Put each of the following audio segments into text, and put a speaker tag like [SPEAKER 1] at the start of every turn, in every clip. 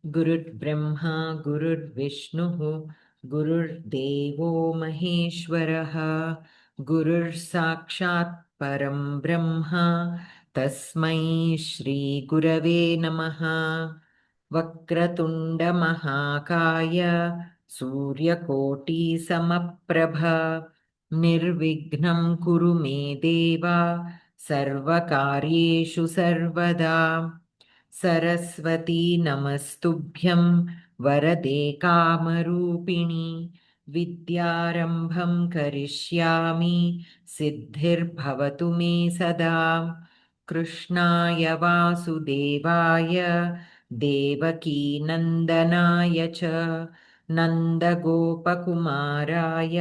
[SPEAKER 1] गुरुर्ब्रह्मा गुरुर्विष्णुः गुरुर्देवो महेश्वरः गुरुर्साक्षात् परं ब्रह्म तस्मै श्रीगुरवे नमः। वक्रतुण्डमहाकाय सूर्यकोटिसमप्रभ निर्विघ्नं कुरु मे देव सर्वकार्येषु सर्वदा। सरस्वती नमस्तुभ्यं वरदे कामरूपिणि विद्यारम्भं करिष्यामि सिद्धिर्भवतु मे सदा। कृष्णाय वासुदेवाय देवकीनन्दनाय च नन्दगोपकुमाराय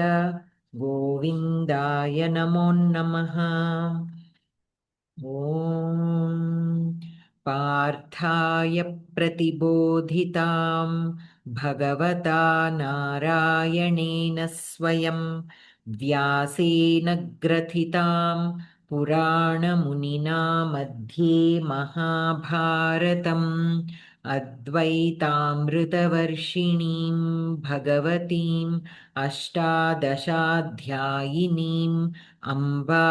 [SPEAKER 1] गोविन्दाय नमो नमः। ॐ पार्थाय प्रतिबोधितां भगवता नारायणेन स्वयं व्यासेन ग्रथितां पुराणमुनिना मध्ये महाभारतम् अद्वैतामृतवर्षिणीं भगवतीम् अष्टादशाध्यायिनीम् अम्बा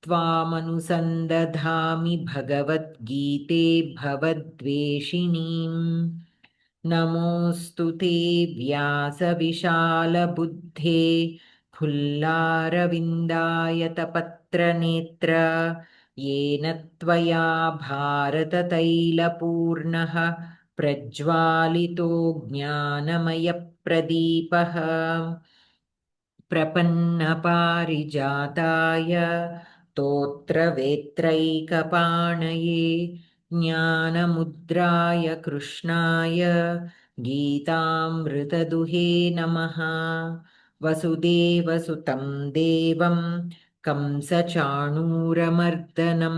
[SPEAKER 1] त्वामनुसन्दधामि भगवद्गीते भवद्वेषिणीम्। नमोऽस्तु ते व्यासविशालबुद्धे फुल्लारविन्दायतपत्रनेत्र येन त्वया भारततैलपूर्णः प्रज्वालितो ज्ञानमयप्रदीपः। प्रपन्नपारिजाताय तोत्रवेत्रैकपाणये ज्ञानमुद्राय कृष्णाय गीतामृतदुहे नमः। वसुदेवसुतं देवं कंसचाणूरमर्दनं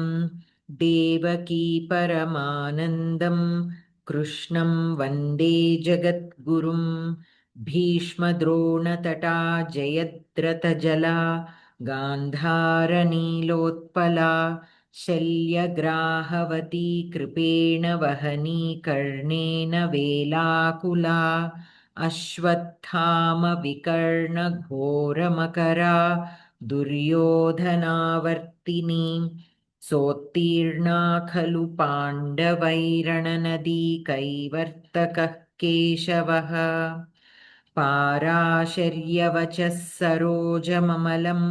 [SPEAKER 1] देवकी परमानन्दं कृष्णं वन्दे जगद्गुरुम्। भीष्मद्रोणतटा जयद्रथजला गान्धारनीलोत्पला शल्यग्राहवती कृपेण वहनी कर्णेन वेलाकुला अश्वत्थामविकर्णघोरमकरा दुर्योधनावर्तिनी सोत्तीर्णा खलु पाण्डवैरणनदी कैवर्तकः केशवः। पाराशर्यवचः सरोजममलं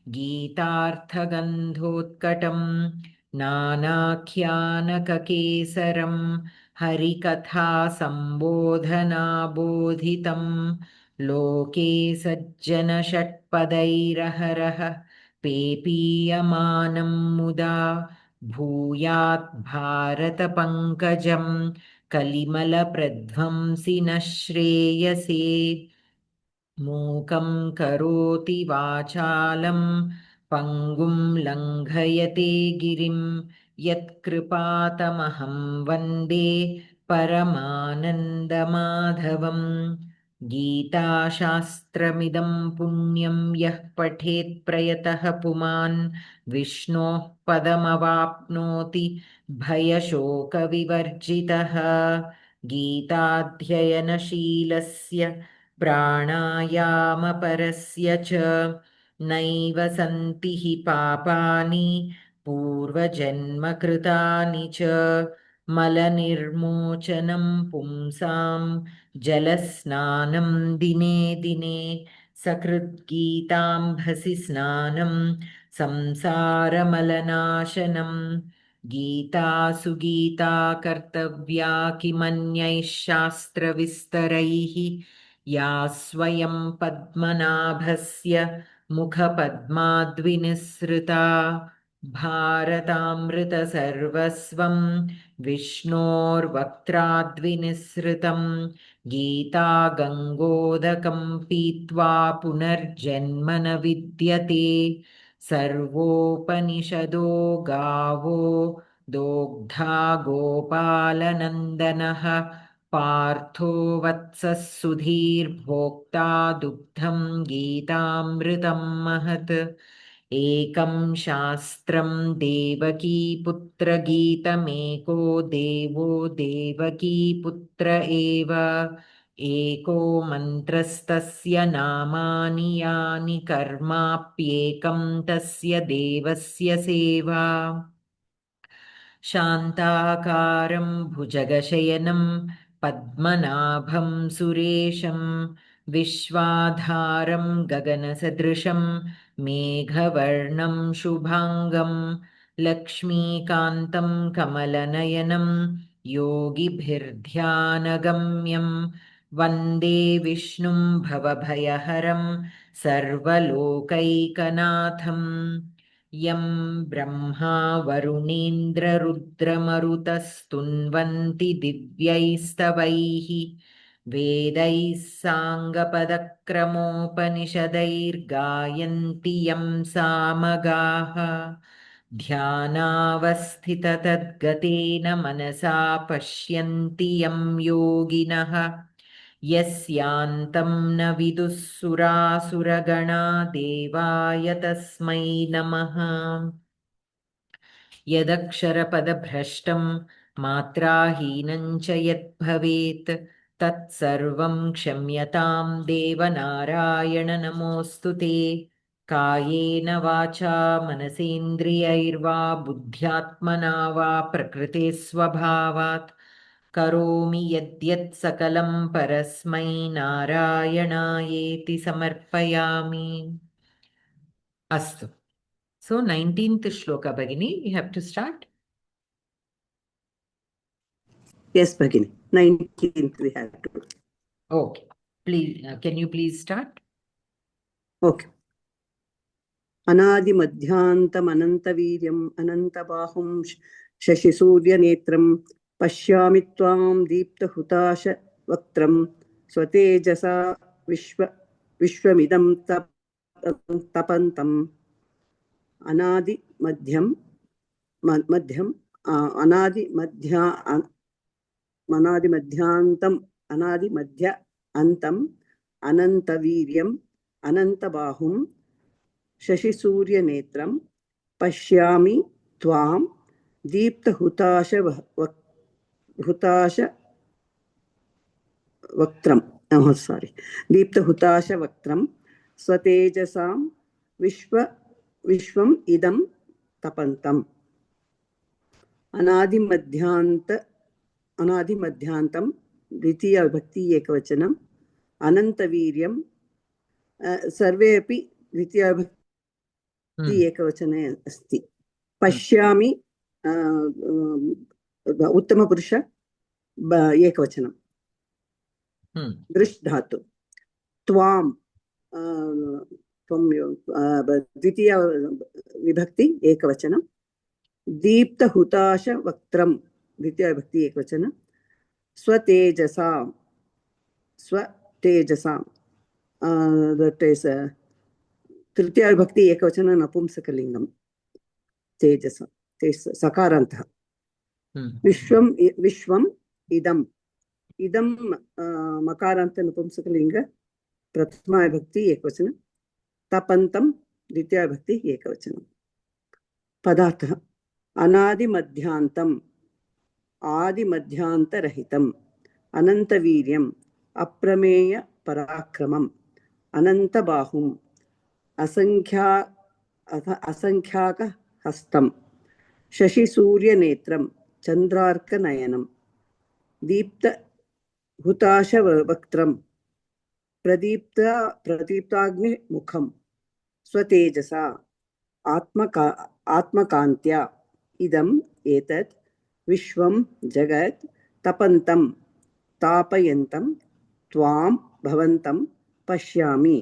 [SPEAKER 1] गीतार्थगन्धोत्कटं नानाख्यानककेसरं हरिकथासम्बोधनाबोधितं लोके सज्जनषट्पदैरहरः पेपीयमानं मुदा भूयात् भारतपङ्कजं कलिमलप्रध्वंसिनः श्रेयसे। मूकं करोति वाचालं पङ्गुं लङ्घयते गिरिं यत्कृपातमहं वन्दे परमानन्दमाधवम्। गीताशास्त्रमिदं पुण्यं यः पठेत् प्रयतः पुमान् विष्णोः पदमवाप्नोति भयशोकविवर्जितः। गीताध्ययनशीलस्य प्राणायामपरस्य च नैव सन्ति हि पापानि पूर्वजन्मकृतानि च। मलनिर्मोचनं पुंसां जलस्नानं दिने दिने सकृद्गीताम्भसि स्नानं संसारमलनाशनं। गीतासु गीता कर्तव्या किमन्यैः शास्त्रविस्तरैः या स्वयं पद्मनाभस्य मुखपद्माद्विनिसृता। भारतामृतसर्वस्वं विष्णोर्वक्त्राद्विनिसृतं गीता गङ्गोदकं पीत्वा पुनर्जन्म न विद्यते। सर्वोपनिषदो गावो दोग्धा गोपालनन्दनः पार्थो वत्सः सुधीर्भोक्ता दुग्धं गीतामृतं महत्। एकं शास्त्रं देवकीपुत्रगीतमेको देवो देवकीपुत्र एव एको मन्त्रस्तस्य नामानि यानि कर्माप्येकं तस्य देवस्य सेवा शान्ताकारं भुजगशयनं पद्मनाभं सुरेशं विश्वाधारं गगनसदृशं मेघवर्णं शुभाङ्गं लक्ष्मीकान्तं कमलनयनं योगिभिर्ध्यानगम्यं वन्दे विष्णुं भवभयहरं सर्वलोकैकनाथम् यं ब्रह्मा वरुणेन्द्ररुद्रमरुतस्तुन्वन्ति दिव्यैस्तवैः वेदैः साङ्गपदक्रमोपनिषदैर्गायन्ति यं सामगाः ध्यानावस्थिततद्गतेन मनसा पश्यन्ति यं योगिनः यस्यान्तं न विदुः सुरासुरगणा देवाय तस्मै नमः यदक्षरपदभ्रष्टं मात्राहीनं च यद्भवेत् तत्सर्वं क्षम्यतां देवनारायण नमोऽस्तु ते कायेन वाचा मनसेन्द्रियैर्वा बुद्ध्यात्मना वा प्रकृतेस्वभावात् करोमि यद्यत् सकलं परस्मै नारायणायेति समर्पयामि अस्तु So 19th shloka Bhagini, you have to start.
[SPEAKER 2] Yes, Bhagini. 19th we have to.
[SPEAKER 1] Okay. Please, can you please start?
[SPEAKER 2] Okay. Anadi madhyantam anantaviryam anantabahum shashisuryanetram pashyami tvam deepta hutasha vaktram swatejasa vishwamidam tapantam anadi madhyam anadi madhyantam anadi madhya antam anantaviryam anantabahum शशिसूर्यनेत्रं पश्यामि त्वां दीप्तहुताशवक्त्रं स्वतेजसां विश्वम् इदं तपन्तम् अनादिमध्यान्तं द्वितीय विभक्ति एकवचनम् अनन्तवीर्यं सर्वे अपि द्वितीय विभक्ति एकवचने अस्ति पश्यामि उत्तमपुरुष एकवचनं दृश् धातु त्वां द्वितीय विभक्ति एकवचनं दीप्तहुताशवक्त्रं द्वितीय विभक्ति एकवचनं स्वतेजसां that is तृतीय विभक्ति एकवचन नपुंसकलिंगम तेजस सकारान्तः विश्वम् इदं मकारान्त नपुंसकलिंग प्रथमा विभक्ति एकवचन तपन्तं द्वितीय विभक्ति एकवचन पदार्थः अनादिमध्यान्तम् आदिमध्यान्तरहितम् अनन्तवीर्यम् अप्रमेय पराक्रमम् अनन्तबाहुम् असंख्याक हस्तं शशिसूर्यनेत्रं चंद्रार्कनयनं दीप्तहुताशवक्त्रं प्रदीप्ताग्निमुखं स्वतेजसा आत्मकान्त्या इदम् एतत् विश्वं जगत् तपन्तं तापयन्तं त्वां भवन्तं पश्यामि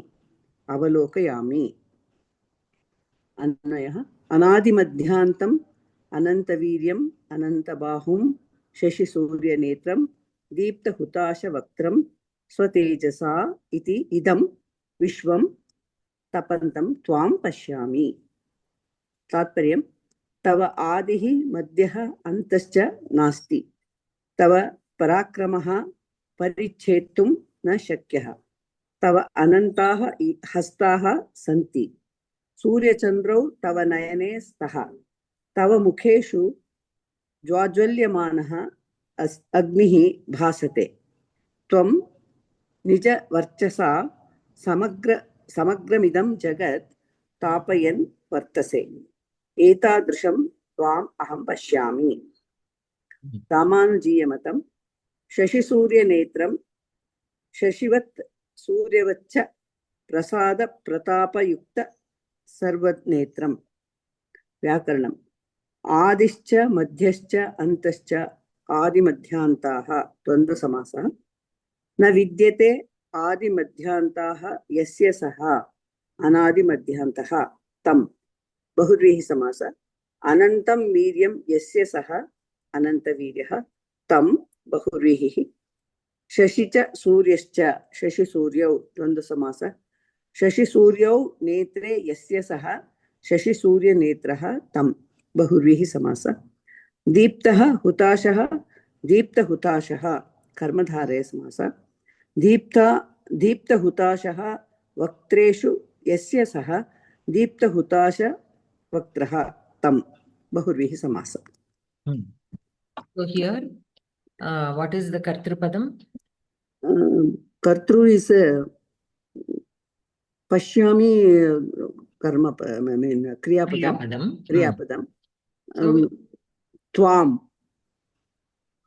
[SPEAKER 2] अवलोकयामि अन्वयः अनादिमध्यान्तम् अनन्तवीर्यम् अनन्तबाहुं शशिसूर्यनेत्रं दीप्तहुताशवक्त्रं स्वतेजसा इति इदं विश्वं तपन्तं त्वां पश्यामि तात्पर्यं तव आदिः मध्यः अन्तश्च नास्ति तव पराक्रमः परिच्छेत्तुं न शक्यः तव अनन्ताः हस्ताः सन्ति सूर्यचन्द्रौ तव नयने स्तः तव मुखेषु ज्वाज्वल्यमानः अग्निः भासते त्वं निजवर्चसा समग्रमिदं जगत् तापयन् वर्तसे एतादृशं त्वाम् अहं पश्यामि रामानुजीयमतं शशिसूर्यनेत्रं शशिवत् सूर्यवच्च प्रसादप्रतापयुक्त सर्वनेत्रं व्याकरणम् आदिश्च मध्यश्च अन्तश्च आदिमध्यान्ताः द्वन्द्वसमासः न विद्यते आदिमध्यान्ताः यस्य सः अनादिमध्यान्तः तं बहुव्रीहि समास अनन्तं वीर्यं यस्य सः अनन्तवीर्यः तं बहुव्रीहिः शशि च सूर्यश्च शशिसूर्यौ द्वन्द्वसमास शशिसूर्यौ नेत्रे यस्य सः शशिसूर्यनेत्रः तं बहुव्रीहि समास दीप्तः हुताशः दीप्तहुताशः कर्मधारय समास दीप्तहुताशः वक्त्रेषु यस्य सः दीप्तहुताश वक्त्रः तं बहुव्रीहि समास
[SPEAKER 1] So here, what is the Kartrupadam?
[SPEAKER 2] Kartru is Pashyami karma, I mean Kriyapadam.
[SPEAKER 1] So,
[SPEAKER 2] Tvam.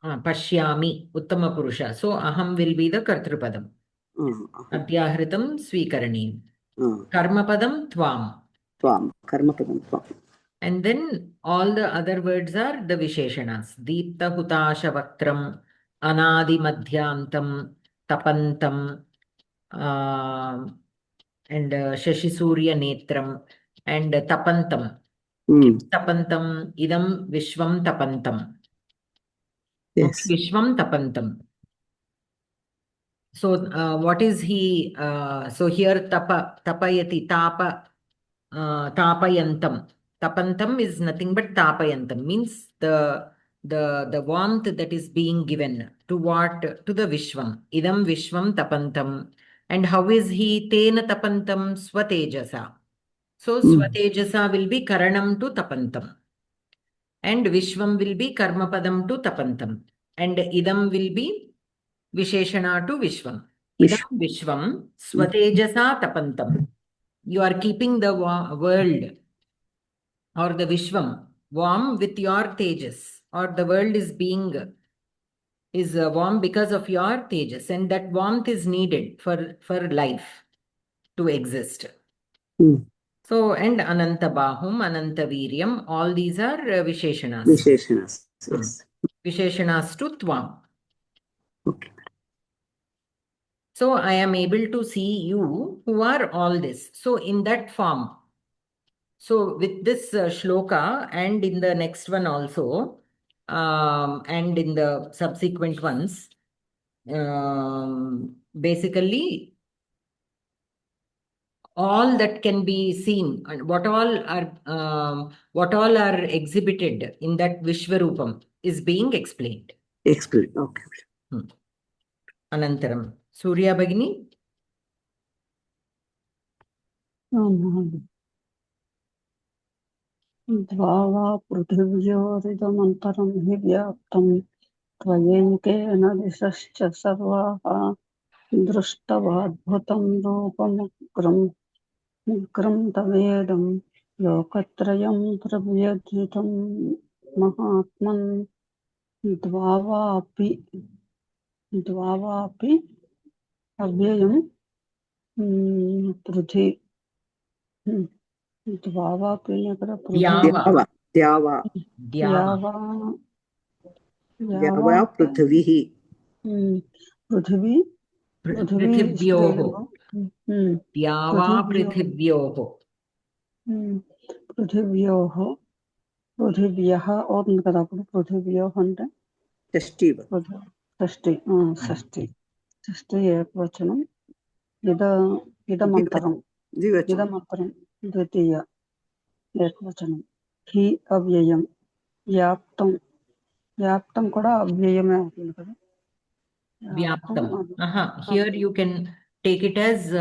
[SPEAKER 1] Pashyami, Uttama Purusha. So, Aham will be the Kartrupadam. Adhyahritam Swikarani. Karmapadam Tvam.
[SPEAKER 2] Karmapadam Tvam.
[SPEAKER 1] And then all the other words are the Visheshanas. Deepta Hutasha Vaktram, Anadi Madhyantam, Tapantam, and Shashi Surya Netram, and Tapantam. Tapantam, Idam Vishwam Tapantam.
[SPEAKER 2] Yes.
[SPEAKER 1] Okay, Vishwam Tapantam. So, what is he? So here tapayati, tapayantam. Tapantam is nothing but tapayantam, means the warmth that is being given to what? To the Vishwam. Idam Vishwam tapantam. And how is he? Tena tapantam swatejasa. So swatejasa will be karanam to tapantam. And Vishwam will be karmapadam to tapantam. And idam will be Visheshana to Vishwam. Idam Vishwam swatejasa tapantam. You are keeping the world or the Vishwam warm with your tejas, or the world is warm because of your tejas, and that warmth is needed for life to exist. So, and Ananta Bahum, Ananta Viryam, all these are Visheshanas.
[SPEAKER 2] Visheshanas, yes.
[SPEAKER 1] Visheshanas to Tvam.
[SPEAKER 2] Okay.
[SPEAKER 1] So, I am able to see you who are all this. So, in that form, so with this shloka and in the next one also, and in the subsequent ones, basically all that can be seen and what all are exhibited in that Vishwarupam is being explained.
[SPEAKER 2] Explained, okay.
[SPEAKER 1] Anantaram. Surya Bhagini?
[SPEAKER 3] द्वावा पृथिव्योरिदमन्तरं हि व्याप्तं त्वयैकेन दिशश्च सर्वाः दृष्टवाद्भुतं रूपमुग्रं तवेदं लोकत्रयं प्रव्यथितं महात्मन् द्वावापि अव्ययं पृथि
[SPEAKER 2] द्यावा पृथिवीः
[SPEAKER 3] पृथिव्यः ओर्न कदा पृथिव्योः అంటే షష్ఠి ఏకవచనం ఇదమంతరం ద్వితీయ ఏకవచనం హి అవ్యయం వ్యాప్తం కూడా అవ్యయమే అవుతుంది కదా
[SPEAKER 1] Vyaptam. Here you can take it as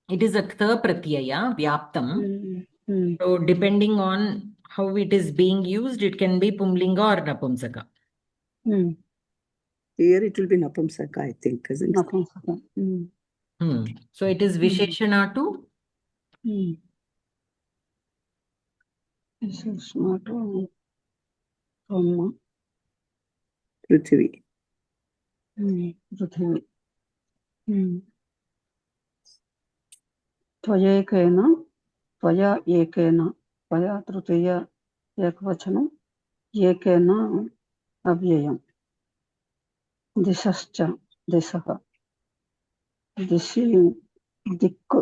[SPEAKER 1] It is a tha pratyaya, vyaptam.
[SPEAKER 3] Mm.
[SPEAKER 1] So depending on how it is being used, it can be pumlinga or napumsaka.
[SPEAKER 3] Mm.
[SPEAKER 2] Here it will be Napumsaka, I think, isn't it?
[SPEAKER 3] Napumsaka.
[SPEAKER 1] So it is Visheshana to?
[SPEAKER 3] Visheshana to Brahma.
[SPEAKER 2] Prithvi.
[SPEAKER 3] Prithvi. त्वयैकेन त्वया एकेन त्वया तृतीय एकवचनं एकेन अव्ययम् दिशश्च दिशः दिशि दिक्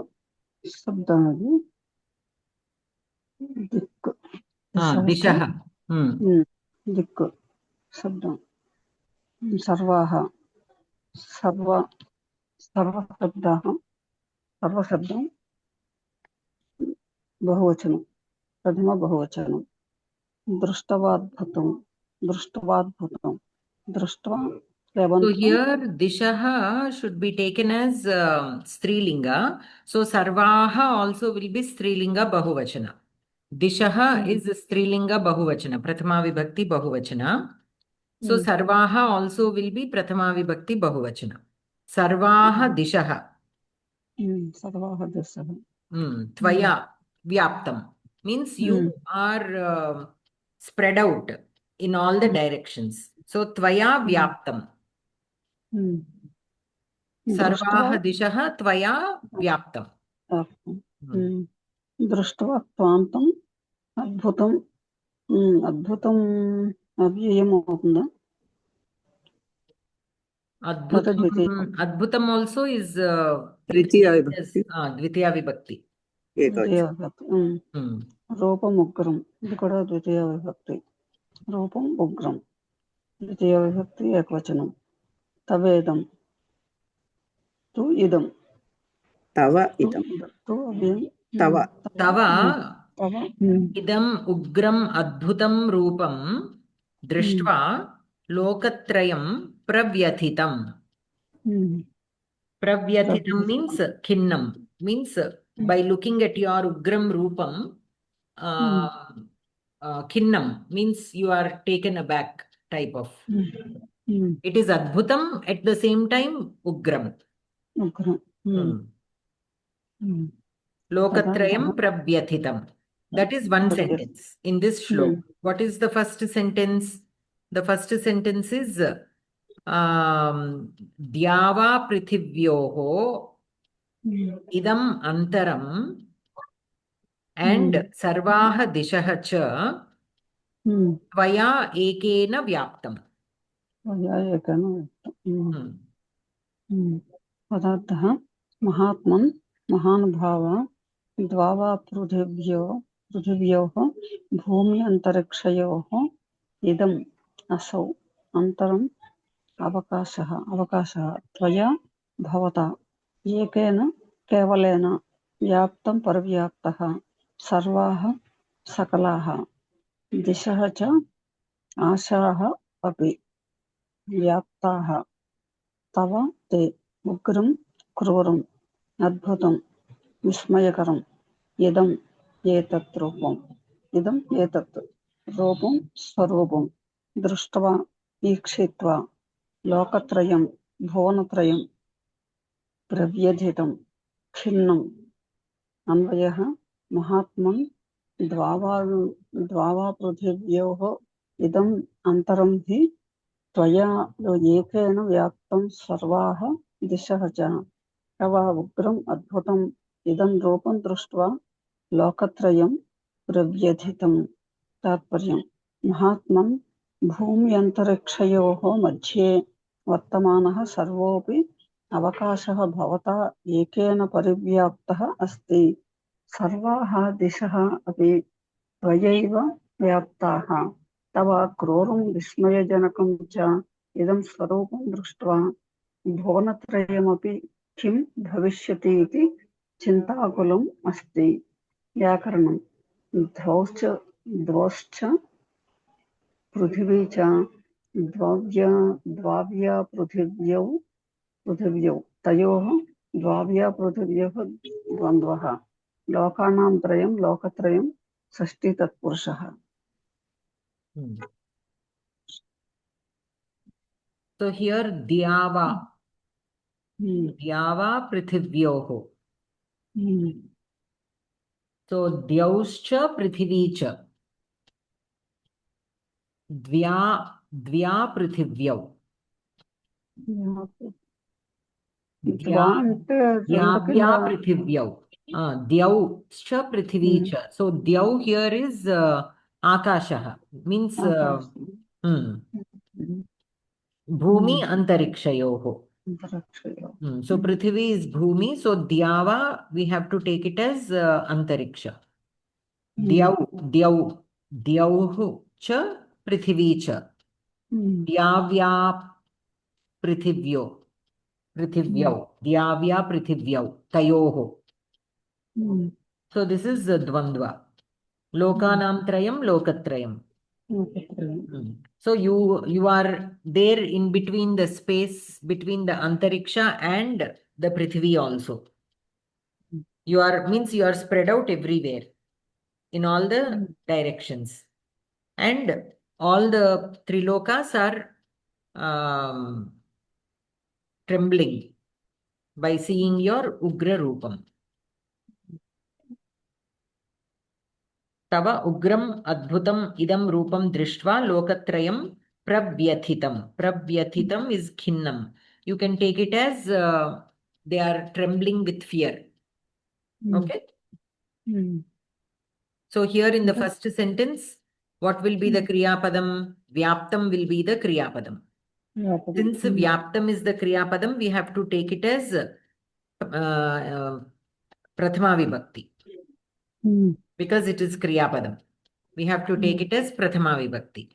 [SPEAKER 3] शब्दः दिक् दिशः दिक् शब्दं सर्वाः सर्वशब्दः सर्वशब्दं बहुवचनं प्रथम बहुवचनं दृष्टवाद्भुतं दृष्ट्वाद्भुतं दृष्ट्वा
[SPEAKER 1] So here Dishaha should be taken as Strilinga. So Sarvaha also will be Strilinga Bahuvachana. Dishaha is Strilinga Bahuvachana, Prathama Vibhakti Bahuvachana. So Sarvaha also will be Prathama Vibhakti Bahuvachana. Sarvaha Dishaha.
[SPEAKER 3] Sarvaha Dishaha.
[SPEAKER 1] Tvaya Vyaptam. Means you are spread out in all the directions. So Tvaya Vyaptam. Sarvaha Dishaha Tvaya Vyaptam.
[SPEAKER 3] दृष्ट्वा त्वान्तं अद्भुतं अद्भुतं अव्ययम् అవుతుందా
[SPEAKER 1] Adbhutam also is
[SPEAKER 2] Tritiya Vibhakti.
[SPEAKER 1] Dvitiya Vibhakti.
[SPEAKER 3] ద్వితీయ విభక్తి రూపం ఉగ్రం ఇది కూడా ద్వితీయ విభక్తి రూపం ఉగ్రం ద్వితీయ విభక్తి ఏకవచనం తవేదం తు ఇదం
[SPEAKER 2] తవ ఇదం
[SPEAKER 3] తు అవ్యయం
[SPEAKER 2] తవ
[SPEAKER 1] తవ idam ugram adbhutam rupam drishtva lokatrayam pravyathitam. Pravyathitam means khinnam. Means by looking at your ugram rupam, khinnam means you are taken aback type of. It is adbhutam at the same time ugram. Lokatrayam pravyathitam. That is one sentence in this shlok. What is the first sentence? The first sentence is Dyava prithivyoho idam antaram and sarvaha dishaha cha tvaya ekena vyaptam.
[SPEAKER 3] पदार्थः महात्मन् महानुभाव द्वावा पृथिव्योः भूमि अन्तरिक्षयोः इदम् असौ अन्तरम् अवकाशः त्वया भवता एकेन केवलेन व्याप्तं परिव्याप्तः सर्वाः सकलाः दिशः च आशाः अपि व्याप्ताः तव ते उग्रं क्रूरम् अद्भुतं विस्मयकरम् इदम् एतत् रूपं स्वरूपं दृष्ट्वा ईक्षित्वा लोकत्रयं भुवनत्रयं प्रव्यथितं खिन्नम् अन्वयः महात्मन् द्वावा पृथिव्योः इदम् अन्तरं हि त्वया एकेन व्याप्तं सर्वाः दिशः च तव उग्रम् अद्भुतम् इदं रूपं दृष्ट्वा लोकत्रयं प्रव्यथितं तात्पर्यं महात्मन् भूमि अन्तरिक्षयोः मध्ये वर्तमानः सर्वोऽपि अवकाशः भवता एकेन परिव्याप्तः अस्ति सर्वाः दिशः अपि त्वयैव व्याप्ताः तव क्रूरं विस्मयजनकं च इदं स्वरूपं दृष्ट्वा भुवनत्रयमपि किं भविष्यति इति चिन्ताकुलम् अस्ति व्याकरणं द्वौश्च पृथिवी च द्वाव्या पृथिव्यौ तयोः द्वाभ्या पृथिव्योः द्वन्द्वः लोकानां त्रयं लोकत्रयं षष्ठी तत्पुरुषः
[SPEAKER 1] So here Dyava Prithivyoho. So Dyauscha Prithivīcha. Dvya Prithivyo.
[SPEAKER 3] द्वा అంటే రెండుకి
[SPEAKER 1] Dyavya Prithivyo. Dyauscha Prithivīcha. So Dyav here is Akashaha. Means Bhumi Antarikshayoho. So Prithvi is Bhumi. So Dyava, we have to take it as Antariksha. Dyauhu cha Prithvi cha. Dyavya Prithivyo. Dyavya Prithivyo. Tayoho. So this is Dvandva. Lokanam Trayam, Lokatrayam. So you are there in between the space between the Antariksha and the Prithvi also. You are spread out everywhere in all the directions. And all the three lokas are trembling by seeing your Ugra Rupam. Tava Ugram Adbhutam Idam Rupam Drishtva Lokatrayam Pravyathitam. Pravyathitam is Khinnam. You can take it as they are trembling with fear. Okay? So here in the first sentence, what will be the Kriya Padam? Vyaptam will be the Kriya Padam. Since Vyaptam is the Kriya Padam, we have to take it as Prathama Vibhakti. Because it is Kriya Padam. We have to take it as Prathama Vibhakti.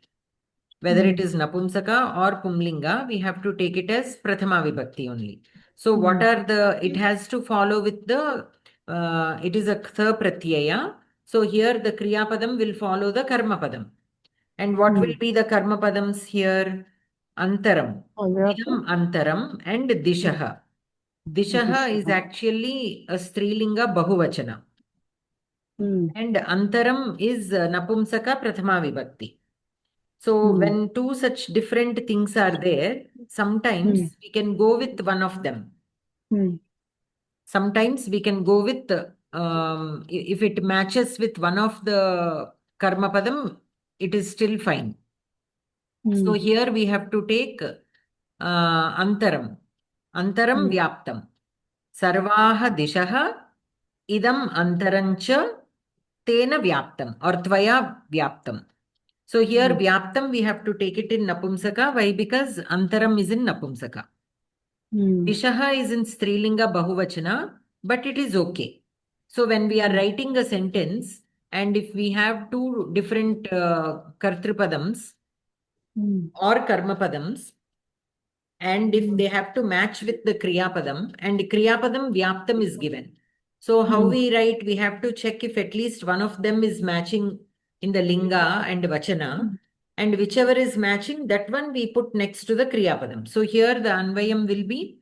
[SPEAKER 1] Whether it is Napumsaka or Pumlinga, we have to take it as Prathama Vibhakti only. So what are it has to follow with it is a Ktha Pratyaya. So here the Kriya Padam will follow the Karma Padam. And what will be the Karma Padams here? Antaram. Idam Antaram and Dishaha. Dishaha is actually a Strilinga Bahuvachana. And Antaram is Napumsaka Prathama Vibhakti. So when two such different things are there, sometimes we can go with one of them. Sometimes we can go with, if it matches with one of the Karma Padam, it is still fine. So here we have to take Antaram. Antaram Vyaptam. Sarvaha Dishaha Idam Antarancha Tena Vyaptam or Tvaya Vyaptam. So here Vyaptam we have to take it in Napumsaka. Why? Because Antaram is in Napumsaka. Dishaha is in Strilinga Bahuvachana, but it is okay. So when we are writing a sentence and if we have two different Kartripadams or Karmapadams, and if they have to match with the Kriyapadam and Kriyapadam Vyaptam is given. So how we write, we have to check if at least one of them is matching in the Linga and Vachana, and whichever is matching, that one we put next to the Kriyapadam. So here the Anvayam will be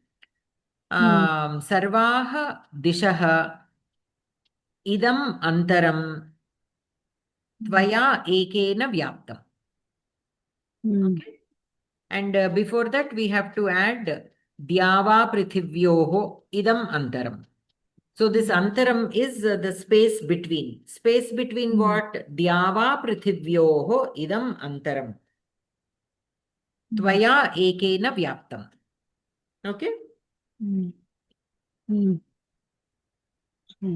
[SPEAKER 1] Sarvaha Dishaha Idam Antaram Tvaya Ekena Vyaptam. Okay. And before that, we have to add Dyava Prithivyoho Idam Antaram. So this Antaram is the space between. Space between what? Dyava Prithivyoho Idam Antaram. Tvaya Ekena Vyaptam. Okay?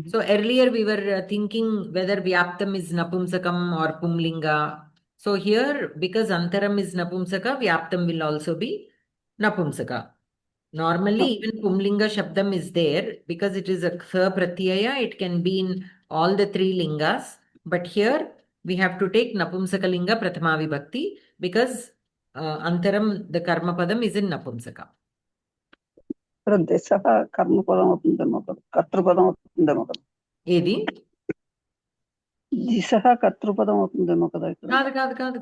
[SPEAKER 1] So earlier we were thinking whether Vyaptam is Napumsakam or Pumlinga. So here, because Antaram is Napumsaka, Vyaptam will also be Napumsaka. Normally, even Pumlinga Shabdam is there because it is a Ktha Pratyaya. It can be in all the three lingas. But here, we have to take Napumsaka Linga Prathama Vibhakti because Antaram, the Karma Padam, is in Napumsaka.
[SPEAKER 3] దశ కర్మపదం అవుతుందేమో కదా కర్తృపదం అవుతుందేమో కదా
[SPEAKER 1] ఏది
[SPEAKER 3] దిశ కర్తృపదం అవుతుందేమో కదా ఇక్కడ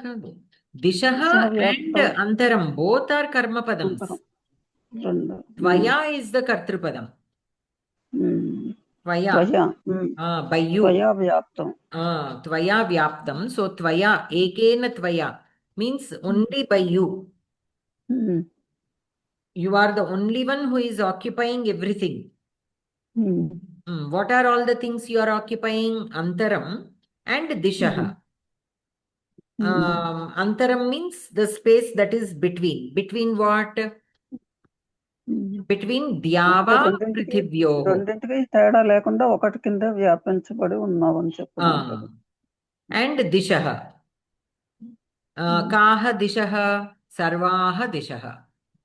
[SPEAKER 1] కాదు Dishaha and Antaram both are Karma Padams. Tvaya is the Kartrupadam. Tvaya.
[SPEAKER 3] त्वया
[SPEAKER 1] By you.
[SPEAKER 3] त्वया व्याप्तं
[SPEAKER 1] Tvaya vyaptam. So tvaya, ekena tvaya means only by you.
[SPEAKER 3] Hmm,
[SPEAKER 1] You are the only one who is occupying everything.
[SPEAKER 3] Hmm,
[SPEAKER 1] What are all the things you are occupying? Antaram and dishaha. Antaram means the space that is between. Between what? Between
[SPEAKER 3] అంటే
[SPEAKER 1] Dyava
[SPEAKER 3] రెండింటికి
[SPEAKER 1] Prithivyoho.
[SPEAKER 3] రెండింటికి తేడా లేకుండా ఒకటి కింద వ్యాపించబడి ఉన్నామని చెప్పమంటారు.
[SPEAKER 1] And dishaha. Kaha dishaha, sarvaha dishaha.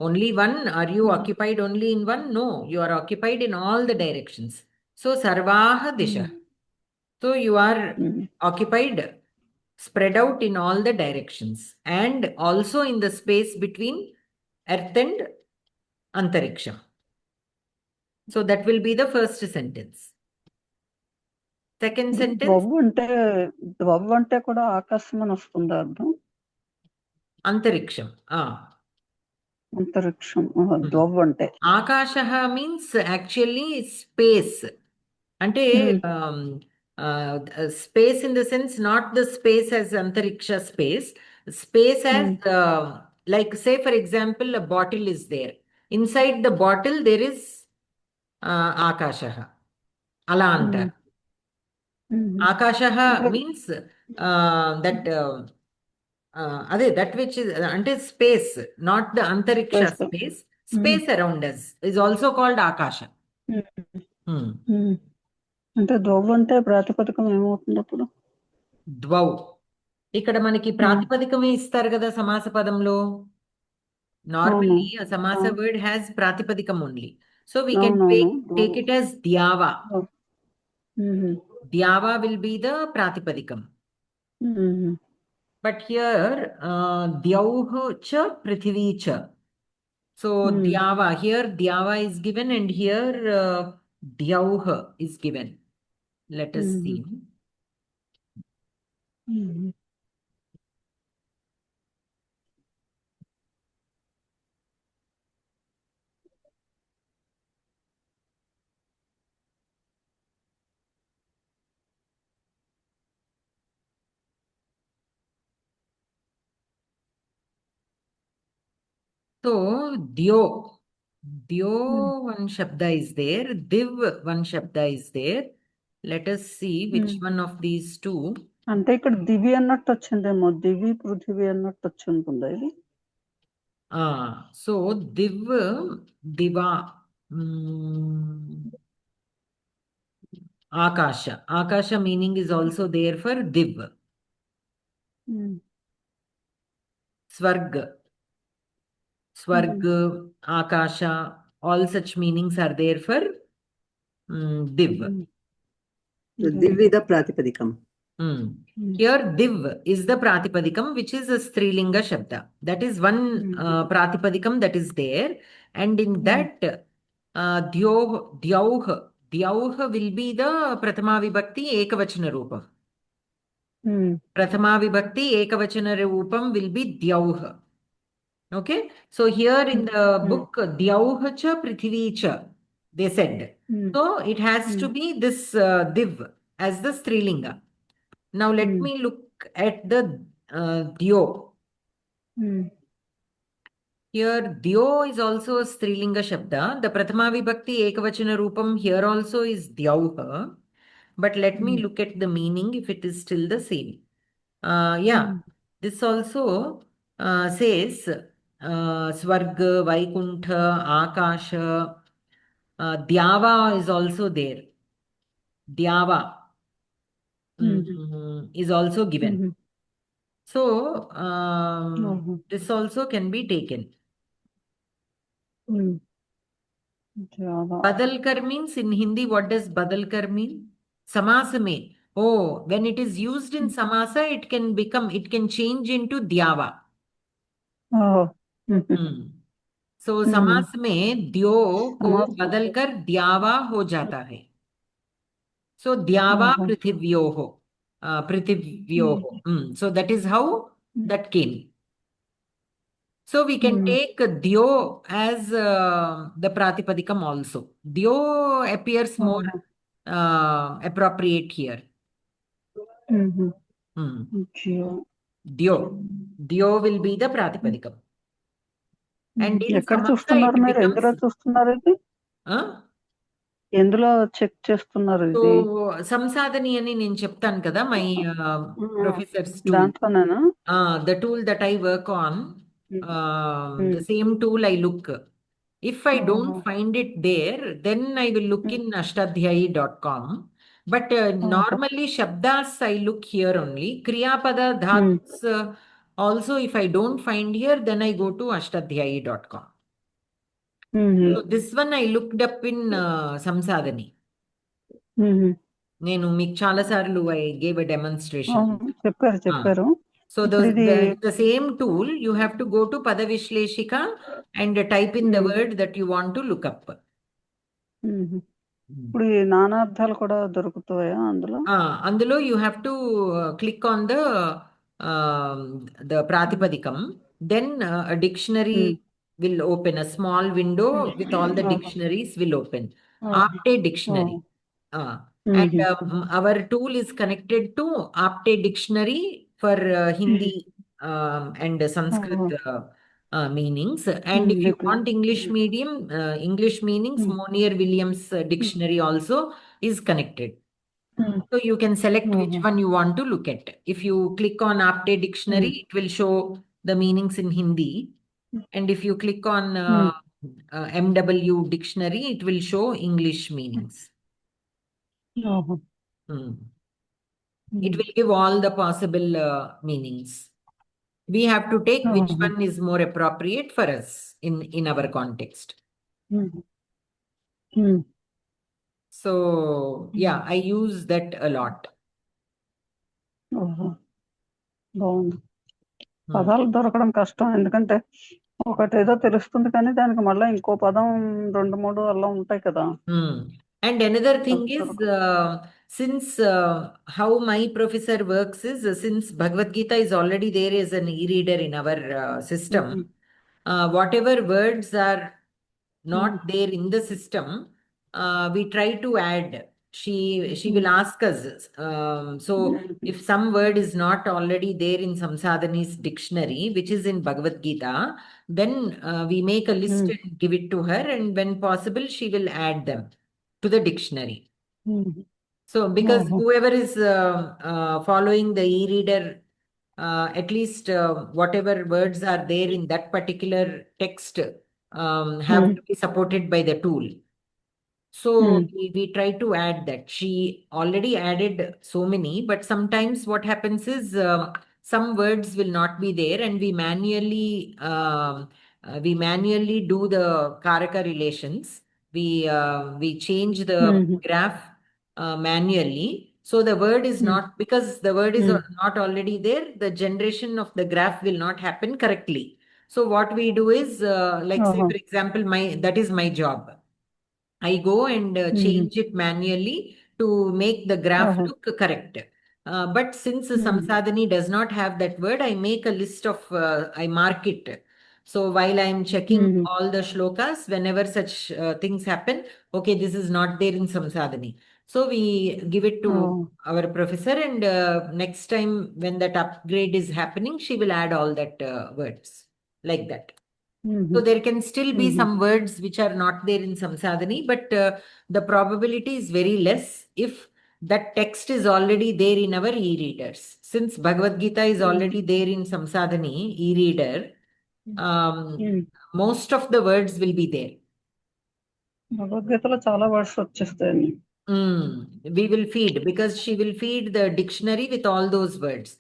[SPEAKER 1] Only one? Are you occupied only in one? No, you are occupied in all the directions. So sarvaha dishaha. So you are occupied, spread out in all the directions and also in the space between earth and antariksha. So that will be the first sentence. Second sentence,
[SPEAKER 3] ద్వవ్ అంటే కూడా ఆకాశం అని వస్తుందా అర్థం?
[SPEAKER 1] antariksham.
[SPEAKER 3] అంతరిక్షం ద్వవ్ అంటే
[SPEAKER 1] Akashaha means actually space. Ante space in the sense, not the space as antariksha space. Space as like say for example a bottle is there. Inside the bottle there is akashaha. Ala antaru. Akashaha means that that which is ante space, not the antariksha space. Space around us is also called akasha.
[SPEAKER 3] అంటే ద్వవ్ అంటే ప్రాతిపదికం ఏమవుతుంది అప్పుడు?
[SPEAKER 1] ద్వౌ. ఇక్కడ మనకి ప్రాతిపదికమే ఇస్తారు కదా సమాస పదంలో. Normally a samasa word has pratipadikam only. So we can take it as dyava. Dyava will be the pratipadikam. But here dyauh cha prithvi cha. So dyava, here dyava is given and here dyauh is given. Let us see. So Dyo one shabda is there, Div one shabda is there. Let us see which one of these two.
[SPEAKER 3] అంటే ఇక్కడ దివి అన్నట్టు వచ్చిందేమో, దివి పృథివీ అన్నట్టు వచ్చి ఉంటుందా ఇది?
[SPEAKER 1] So Div, Diva, Akasha. Akasha meaning is also there for Div. Swarg, Akasha, all such meanings are there for Div.
[SPEAKER 2] Divida Pratipadikam.
[SPEAKER 1] Here Div is the Pratipadikam, which is a Strilinga Shabda. That is one Pratipadikam that is there. And in that Dyauh will be the Prathama Vibhakti Ekavachana Rupam. Prathama Vibhakti Ekavachana Rupam will be Dyauh. Okay. So here in the book Dyauh cha Prithvi cha, they said. So it has to be this Div as the Strilinga. Now let me look at the Dyo. Here Dyo is also a Strilinga Shabda. The Prathama Vibhakti Ekavachana Rupam here also is Dyauha. But let me look at the meaning if it is still the same. This also says Swarga, Vaikuntha, Akasha. Dyava is also there. Dyava is also given. So this also can be taken. Badalkar means in Hindi, what does Badalkar mean? Samasa mein. Oh, when it is used in Samasa, it can change into Dyava. So Samas mein Dyo ko badalkar Dyava ho jata hai. So Dyava Prithivyoho. So that is how that came. So we can take Dyo as the Pratipadikam also. Dyo appears more appropriate here.
[SPEAKER 3] Mhm.
[SPEAKER 1] Hmm.
[SPEAKER 3] Geo.
[SPEAKER 1] Dyo. Dyo will be the Pratipadikam. And in
[SPEAKER 3] ఎక్కడ
[SPEAKER 1] Samanga,
[SPEAKER 3] చూస్తున్నారు
[SPEAKER 1] it
[SPEAKER 3] మీరు?
[SPEAKER 1] becomes.
[SPEAKER 3] ఎందులో చూస్తున్నారు ఇది?
[SPEAKER 1] Huh?
[SPEAKER 3] ఎందులో check చేస్తున్నారు
[SPEAKER 1] So,
[SPEAKER 3] ఇది?
[SPEAKER 1] Samsadhani అని నేను చెప్తాను కదా, my professor's tool.
[SPEAKER 3] దాంట్లోనేనా?
[SPEAKER 1] The tool that I work on, the same tool I look. If I don't find it there, then I will look in ashtadhyayi.com. But normally Shabdas I look here only. Kriyapada Dhats also if I don't find here, then I go to ashtadhyayi.com. So this one I looked up in Samsadhani. నేను మీకు చాలా సార్లు I gave a demonstration.
[SPEAKER 3] చెప్పారు.
[SPEAKER 1] So the same tool, you have to go to Pada Vishleshika and type in the word that you want to look up.
[SPEAKER 3] ఇప్పుడు ఈ నానార్థాలు కూడా దొరుకుతాయా అందులో?
[SPEAKER 1] అందులో you have to click on the Pratipadikam. Then a dictionary will open, a small window with all the dictionaries will open. Apte dictionary. And our tool is connected to Apte dictionary for Hindi and Sanskrit meanings. And if you want English medium, English meanings, Monier Williams dictionary also is connected. So you can select which one you want to look at. If you click on Apte dictionary, it will show the meanings in Hindi. And if you click on MW dictionary, it will show English meanings. It will give all the possible meanings. We have to take which one is more appropriate for us in our context. So yeah, I use that a lot.
[SPEAKER 3] బాగుంది. పదాలు దొరకడం కష్టం, ఎందుకంటే ఒకటి ఏదో తెలుస్తుంది కానీ దానికి మళ్ళీ ఇంకో పదం 2-3 అలా ఉంటాయి కదా.
[SPEAKER 1] And another thing is, since how my professor works is, since Bhagavad Gita is already there as an e-reader in our system, whatever words are not there in the system, we try to add. She will ask us. So if some word is not already there in Samsadhani's dictionary, which is in Bhagavad Gita, then we make a list and give it to her, and when possible, she will add them to the dictionary. So because whoever is following the e-reader, at least whatever words are there in that particular text have to be supported by the tool. So we try to add that. She already added so many, but sometimes what happens is some words will not be there, and we manually do the Karaka relations. We change the graph manually. So the word is not, because the word is not already there, the generation of the graph will not happen correctly. So what we do is, like say for example, that is my job. I go and change it manually to make the graph look correct. But since Samsadhani does not have that word, I make a list of, I mark it. So while I am checking all the shlokas, whenever such things happen, okay, this is not there in Samsadhani. So we give it to our professor, and next time when that upgrade is happening, she will add all that words like that. So there can still be some words which are not there in Samsadhani, but the probability is very less if that text is already there in our e-readers. Since Bhagavad Gita is already there in Samsadhani e-reader, most of the words will be there.
[SPEAKER 3] భగవద్గీతలో చాలా words వచ్చేస్తాయి.
[SPEAKER 1] We will feed, because she will feed the dictionary with all those words.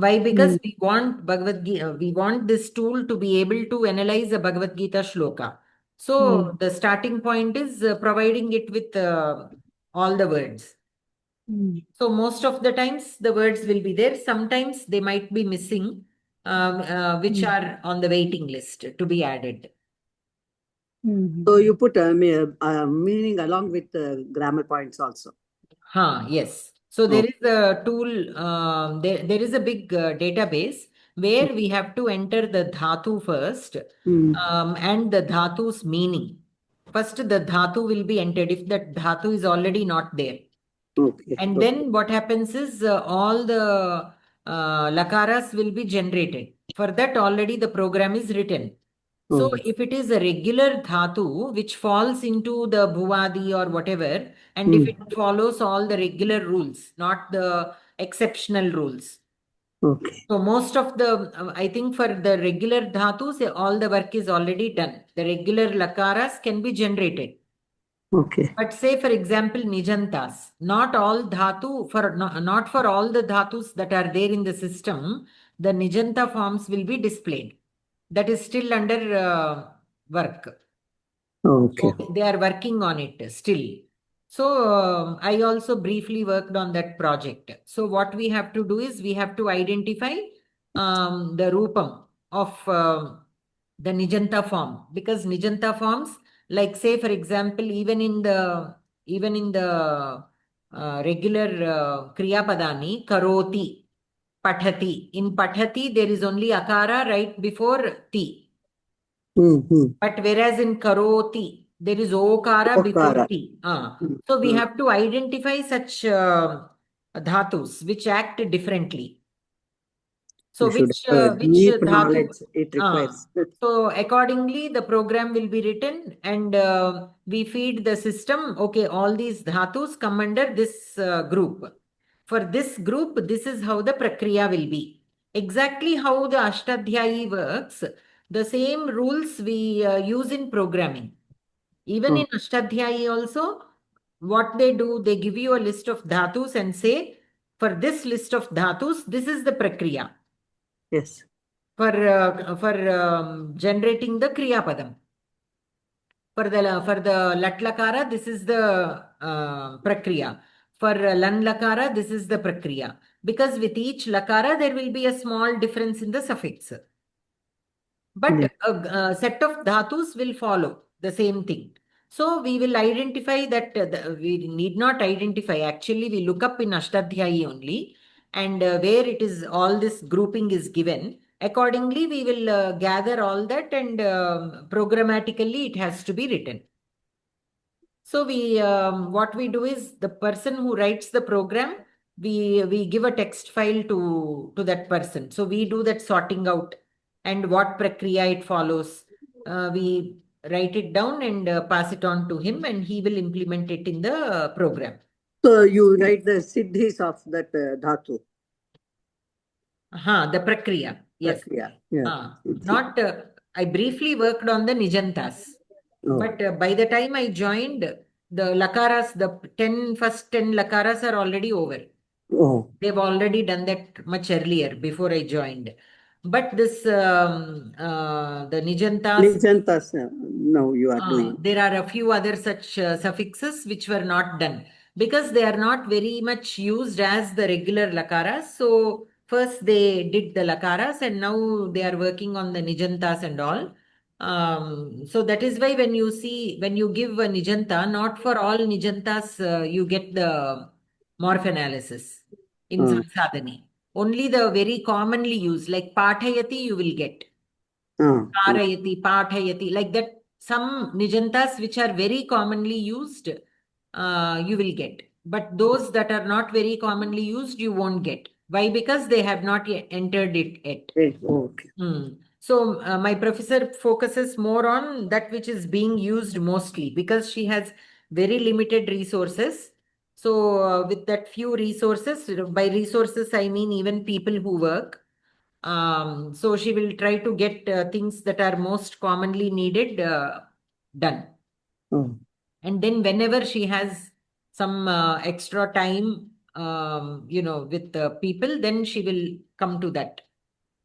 [SPEAKER 1] Why? Because we want Bhagavad Gita, we want this tool to be able to analyze a Bhagavad Gita shloka. So the starting point is providing it with all the words. So most of the times the words will be there. Sometimes they might be missing, which are on the waiting list to be added.
[SPEAKER 2] So you put meaning along with grammar points also.
[SPEAKER 1] Yes. So there is a tool, there is a big database where we have to enter the dhatu first, and the dhatu's meaning. First, the dhatu will be entered if that dhatu is already not there.
[SPEAKER 2] Okay.
[SPEAKER 1] And then what happens is all the lakaras will be generated. For that, already the program is written. So if it is a regular dhatu which falls into the bhuvadi or whatever, and if it follows all the regular rules, not the exceptional rules.
[SPEAKER 2] Okay.
[SPEAKER 1] So most of the, I think for the regular dhatus, all the work is already done. The regular lakaras can be generated.
[SPEAKER 2] Okay.
[SPEAKER 1] But say, for example, nijantas, not all dhatu, not for all the dhatus that are there in the system, the nijanta forms will be displayed. That is still under work.
[SPEAKER 2] Okay.
[SPEAKER 1] So they are working on it still. So I also briefly worked on that project. So what we have to do is we have to identify the rupam of the nijanta form, because nijanta forms, like say for example, even in the regular kriya padani, karoti, pathati. In pathati there is only akara right before ti. But whereas in karoti, there is okara before
[SPEAKER 2] Okara.
[SPEAKER 1] ti. So we have to identify such dhatus which act differently. So
[SPEAKER 2] You
[SPEAKER 1] which
[SPEAKER 2] deep
[SPEAKER 1] dhatu?
[SPEAKER 2] knowledge it requires.
[SPEAKER 1] So accordingly, the program will be written, and we feed the system. Okay, all these dhatus come under this group. For this group, this is how the prakriya will be. Exactly how the Ashtadhyayi works, the same rules we use in programming. Even in Ashtadhyayi also, what they do, they give you a list of dhatus and say, for this list of dhatus, this is the prakriya.
[SPEAKER 2] Yes.
[SPEAKER 1] For generating the kriya padam. For the lat lakara, this is the prakriya. For lan lakara, this is the prakriya. Because with each lakara, there will be a small difference in the suffix. But a set of dhatus will follow the same thing. So we will identify that we need not identify. Actually, we look up in Ashtadhyayi only, and where it is all this grouping is given. Accordingly, we will gather all that, and programmatically it has to be written. So we what we do is the person who writes the program, we give a text file to that person. So we do that sorting out and what prakriya it follows. We write it down and pass it on to him, and he will implement it in the program.
[SPEAKER 2] So you write the siddhis of that dhatu.
[SPEAKER 1] The prakriya. Yes.
[SPEAKER 2] Prakriya. Yeah.
[SPEAKER 1] Not. I briefly worked on the nijantas. But by the time I joined, the lakaras, the first 10 lakaras are already over. They've already done that much earlier before I joined. But this, the nijantas.
[SPEAKER 2] Nijantas, now you are doing.
[SPEAKER 1] There are a few other such suffixes which were not done because they are not very much used as the regular lakaras. So first they did the lakaras and now they are working on the nijantas and all. So that is why when you give a nijanta, not for all nijantas you get the morph analysis in Samsadhani. Only the very commonly used, like pathayati, you will get. Karayati, pathayati, like that. Some nijantas which are very commonly used, you will get. But those that are not very commonly used, you won't get. Why? Because they have not yet entered it yet.
[SPEAKER 2] Okay.
[SPEAKER 1] So my professor focuses more on that which is being used mostly because she has very limited resources. So with that few resources, by resources I mean even people who work. So she will try to get things that are most commonly needed done. And then whenever she has some extra time, with people, then she will come to that.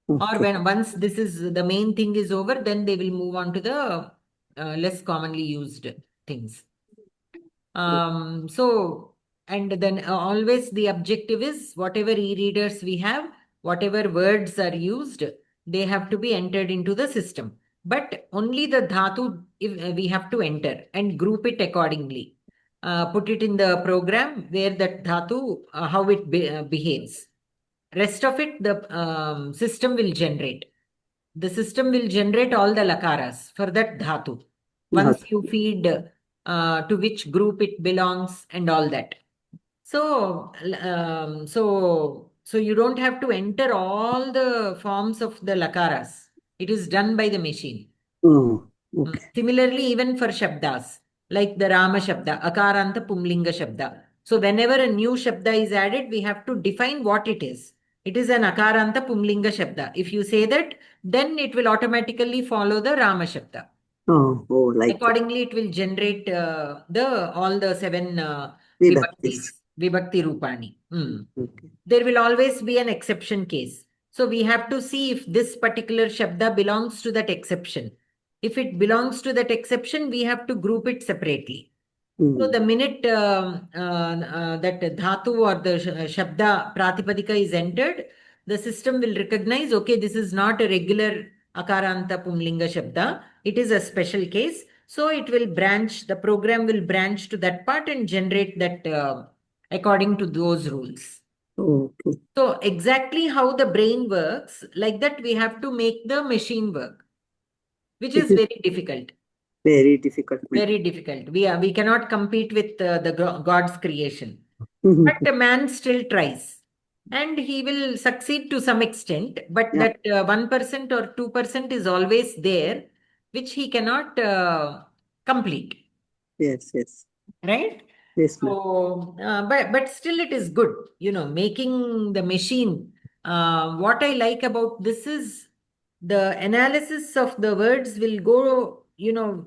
[SPEAKER 1] Or once this is the main thing is over, then they will move on to the less commonly used things. And then always the objective is whatever e-readers we have, whatever words are used, they have to be entered into the system. But only the dhatu we have to enter and group it accordingly. Put it in the program where that dhatu, how it behaves. Rest of it, the system will generate. The system will generate all the lakaras for that dhatu. Once you feed to which group it belongs and all that. So, so you don't have to enter all the forms of the lakaras. It is done by the machine.
[SPEAKER 2] Oh, okay.
[SPEAKER 1] Similarly, even for shabdas, like the Rama Shabda, Akaranta Pumlinga Shabda. So whenever a new Shabda is added, we have to define what it is. It is an Akaranta Pumlinga Shabda. If you say that, then it will automatically follow the Rama Shabda.
[SPEAKER 2] Oh, like that.
[SPEAKER 1] Accordingly, it will generate all the 7
[SPEAKER 2] Vibhaktis.
[SPEAKER 1] Vibhakti Rupani.
[SPEAKER 2] Okay.
[SPEAKER 1] There will always be an exception case. So we have to see if this particular Shabda belongs to that exception. If it belongs to that exception, we have to group it separately. So the minute that dhatu or the Shabda Pratipadika is entered, the system will recognize, okay, this is not a regular Akaranta Pumlinga Shabda. It is a special case. So it will branch, the program will branch to that part and generate that according to those rules.
[SPEAKER 2] Okay.
[SPEAKER 1] So exactly how the brain works, like that we have to make the machine work, which is very difficult.
[SPEAKER 2] Very difficult.
[SPEAKER 1] Very difficult. We cannot compete with the God's creation. But man still tries. And he will succeed to some extent. But
[SPEAKER 2] Yeah.
[SPEAKER 1] that 1% or 2% is always there, which he cannot complete.
[SPEAKER 2] Yes, yes.
[SPEAKER 1] Right?
[SPEAKER 2] Yes, ma'am.
[SPEAKER 1] So, but still it is good, making the machine. What I like about this is the analysis of the words will go,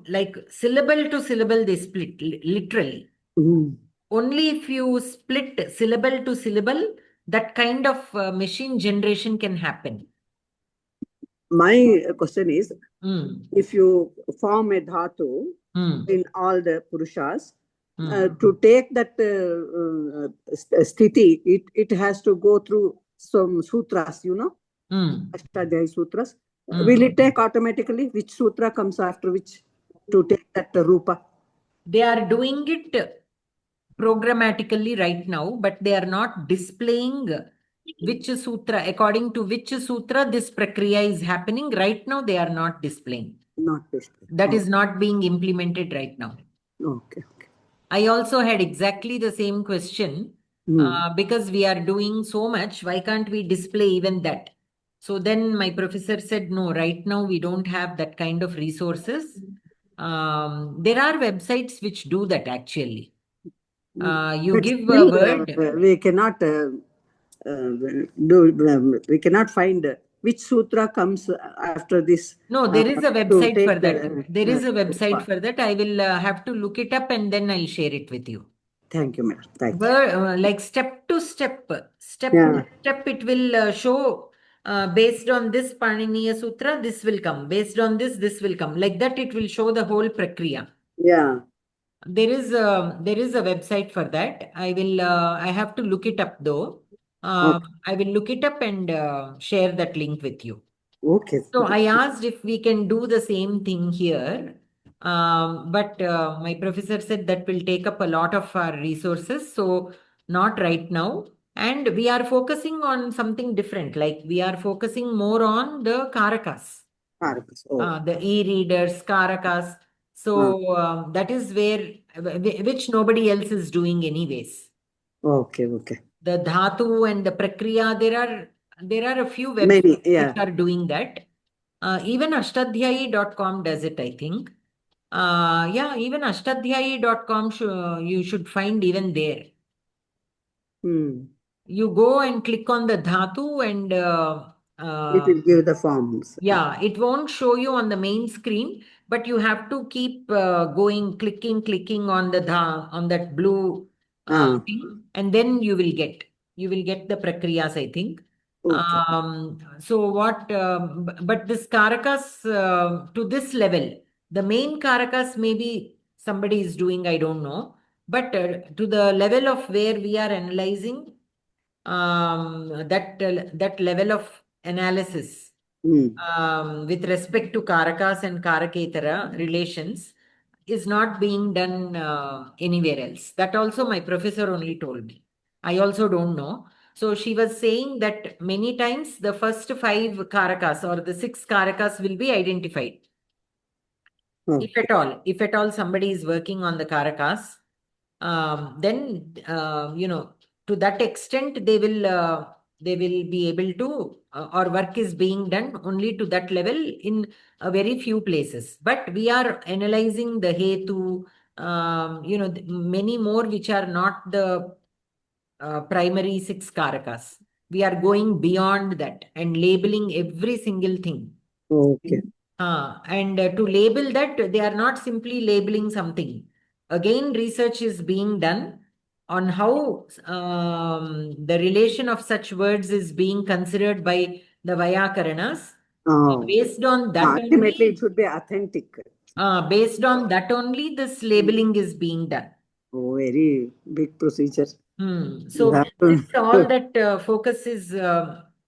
[SPEAKER 1] like syllable to syllable, they split literally.
[SPEAKER 2] Mm.
[SPEAKER 1] Only if you split syllable to syllable, that kind of machine generation can happen.
[SPEAKER 2] My question is,
[SPEAKER 1] Mm.
[SPEAKER 2] if you form a dhatu in all the purushas, to take that sthiti, it has to go through some sutras, Ashtadhyayi sutras. Will it take automatically? Which sutra comes after which to take that rupa?
[SPEAKER 1] They are doing it programmatically right now, but they are not displaying which sutra, according to which sutra this prakriya is happening. Right now, they are not displaying.
[SPEAKER 2] Not displayed.
[SPEAKER 1] That is not being implemented right now.
[SPEAKER 2] Okay.
[SPEAKER 1] I also had exactly the same question because we are doing so much. Why can't we display even that? So then my professor said, no, right now we don't have that kind of resources. There are websites which do that actually. You
[SPEAKER 2] But
[SPEAKER 1] give
[SPEAKER 2] still,
[SPEAKER 1] a word.
[SPEAKER 2] we cannot we cannot find which sutra comes after this.
[SPEAKER 1] No, there is a
[SPEAKER 2] to
[SPEAKER 1] website for
[SPEAKER 2] take
[SPEAKER 1] that. There is a website
[SPEAKER 2] rupa.
[SPEAKER 1] for that. I will have to look it up and then I'll share it with you.
[SPEAKER 2] Thank you, madam. Thank you.
[SPEAKER 1] Like step to step,
[SPEAKER 2] Yeah.
[SPEAKER 1] it will show based on this Paniniya Sutra, this will come. Based on this will come. Like that, it will show the whole prakriya.
[SPEAKER 2] Yeah.
[SPEAKER 1] There is a website for that. I have to look it up though.
[SPEAKER 2] Okay.
[SPEAKER 1] I will look it up and share that link with you.
[SPEAKER 2] Okay.
[SPEAKER 1] So I asked if we can do the same thing here. But my professor said that will take up a lot of our resources. So not right now. And we are focusing on something different. Like we are focusing more on the karakas,
[SPEAKER 2] Oh.
[SPEAKER 1] the e-readers, karakas. So that is which nobody else is doing anyways.
[SPEAKER 2] Okay.
[SPEAKER 1] The dhatu and the prakriya, there are a few
[SPEAKER 2] Many,
[SPEAKER 1] websites
[SPEAKER 2] yeah.
[SPEAKER 1] which are doing that. Even ashtadhyayi.com does it, I think. Yeah, even ashtadhyayi.com you should find even there. You go and click on the dhatu and
[SPEAKER 2] it will give the forms.
[SPEAKER 1] yeah, it won't show you on the main screen, but you have to keep going, clicking on on that blue thing, and then you will get the prakriyas, I think.
[SPEAKER 2] Okay.
[SPEAKER 1] So what? But this karakas to this level, the main karakas maybe somebody is doing, I don't know, but to the level of where we are analyzing, that level of analysis with respect to karakas and karaketara relations is not being done anywhere else. That also my professor only told me. I also don't know. So she was saying that many times the first 5 karakas or the 6 karakas will be identified.
[SPEAKER 2] Okay.
[SPEAKER 1] If at all somebody is working on the karakas, then to that extent they will be able to, or work is being done only to that level in a very few places. But we are analyzing the hetu, many more which are not the primary six karakas. We are going beyond that and labeling every single thing.
[SPEAKER 2] Okay.
[SPEAKER 1] And to label that, they are not simply labeling something. Again, research is being done on how the relation of such words is being considered by the Vyakaranas. Based on that
[SPEAKER 2] ultimately,
[SPEAKER 1] only,
[SPEAKER 2] it should be authentic.
[SPEAKER 1] Based on that only, this labeling is being done.
[SPEAKER 2] Oh, very big procedure.
[SPEAKER 1] So this all that focus is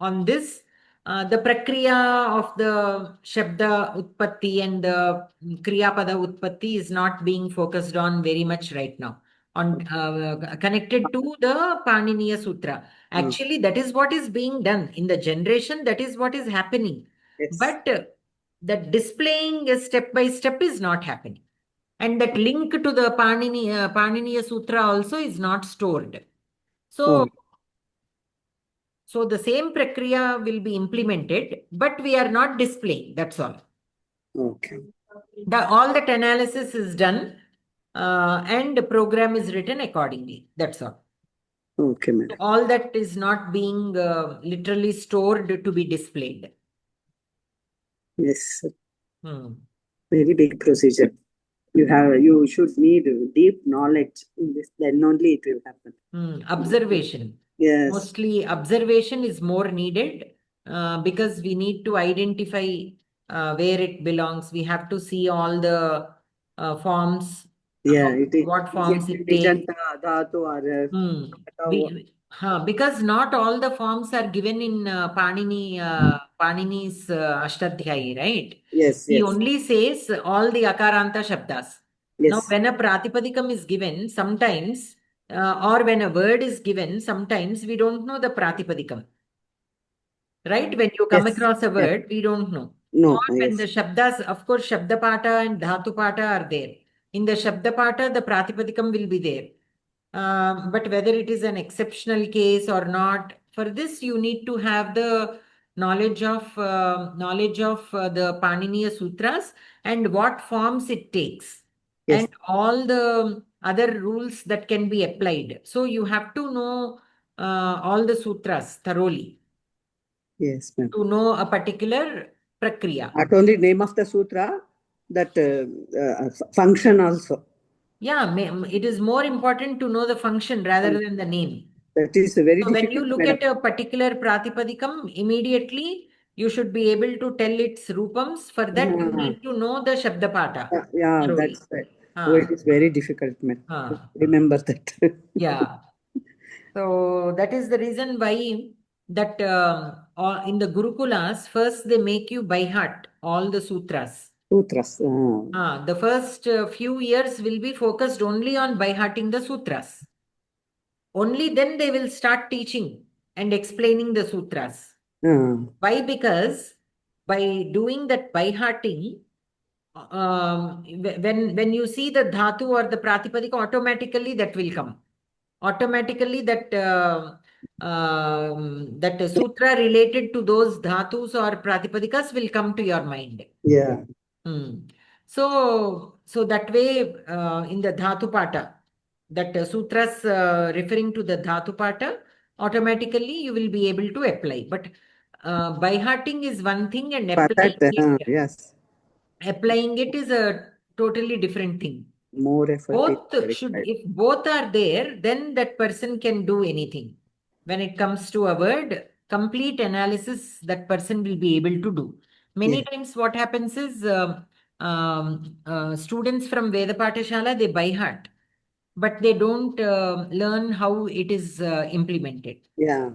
[SPEAKER 1] on this. The prakriya of the Shabda Utpatti and the Kriya Pada Utpatti is not being focused on very much right now. On connected to the Paniniya Sutra. Actually, that is what is being done in the generation. That is what is happening.
[SPEAKER 2] Yes.
[SPEAKER 1] But that displaying a step by step is not happening. And that link to the Paniniya Sutra also is not stored. So the same prakriya will be implemented, but we are not displaying. That's all.
[SPEAKER 2] Okay.
[SPEAKER 1] All that analysis is done, and the program is written accordingly. That's all.
[SPEAKER 2] Okay, madam.
[SPEAKER 1] All that is not being literally stored to be displayed.
[SPEAKER 2] Yes. Very big procedure. You should need deep knowledge in this, then only it will happen.
[SPEAKER 1] Observation.
[SPEAKER 2] Yes.
[SPEAKER 1] Mostly observation is more needed because we need to identify where it belongs. We have to see all the forms.
[SPEAKER 2] Yeah,
[SPEAKER 1] what forms it takes. Because not all the forms are given in Panini's Ashtadhyayi, right?
[SPEAKER 2] Yes,
[SPEAKER 1] He
[SPEAKER 2] yes.
[SPEAKER 1] only says all the Akaranta Shabdas.
[SPEAKER 2] Yes.
[SPEAKER 1] Now, when a Pratipadikam is given, sometimes, or when a word is given, sometimes we don't know the Pratipadikam. Right? When you come across a word, we don't know.
[SPEAKER 2] No.
[SPEAKER 1] Or when the Shabdas, of course, Shabda Pata and Dhatu Pata are there. In the Shabda Pata, the Pratipadikam will be there. But whether it is an exceptional case or not, for this you need to have the knowledge of the Paniniya Sutras and what forms it takes.
[SPEAKER 2] Yes.
[SPEAKER 1] And all the other rules that can be applied. So you have to know all the sutras thoroughly.
[SPEAKER 2] Yes, ma'am.
[SPEAKER 1] To know a particular prakriya.
[SPEAKER 2] Not only name of the sutra, that function also.
[SPEAKER 1] Yeah, it is more important to know the function rather than the name.
[SPEAKER 2] That is very
[SPEAKER 1] So
[SPEAKER 2] difficult.
[SPEAKER 1] when you look at a particular Pratipadikam, immediately you should be able to tell its rupams. For that, you need to know the Shabdapata.
[SPEAKER 2] Yeah,
[SPEAKER 1] thoroughly.
[SPEAKER 2] that's right. It is very difficult, man. Remember that.
[SPEAKER 1] Yeah. So that is the reason why that in the Gurukulas, first they make you by heart all the sutras.
[SPEAKER 2] Sutras.
[SPEAKER 1] The first few years will be focused only on by hearting the sutras. Only then they will start teaching and explaining the sutras. Why? Because by doing that by hearting, when you see the dhatu or the pratipadika, automatically that will come. Automatically that that sutra related to those dhatus or pratipadikas will come to your mind.
[SPEAKER 2] Yeah.
[SPEAKER 1] So that way in the dhatu pata, that sutras referring to the dhatu pata, automatically you will be able to apply. But by hearting is one thing and applying it is a totally different thing.
[SPEAKER 2] More effort.
[SPEAKER 1] If both are there, then that person can do anything. When it comes to a word, complete analysis that person will be able to do. Many times what happens is students from Veda Patashala, they by heart, but they don't learn how it is implemented.
[SPEAKER 2] Yeah,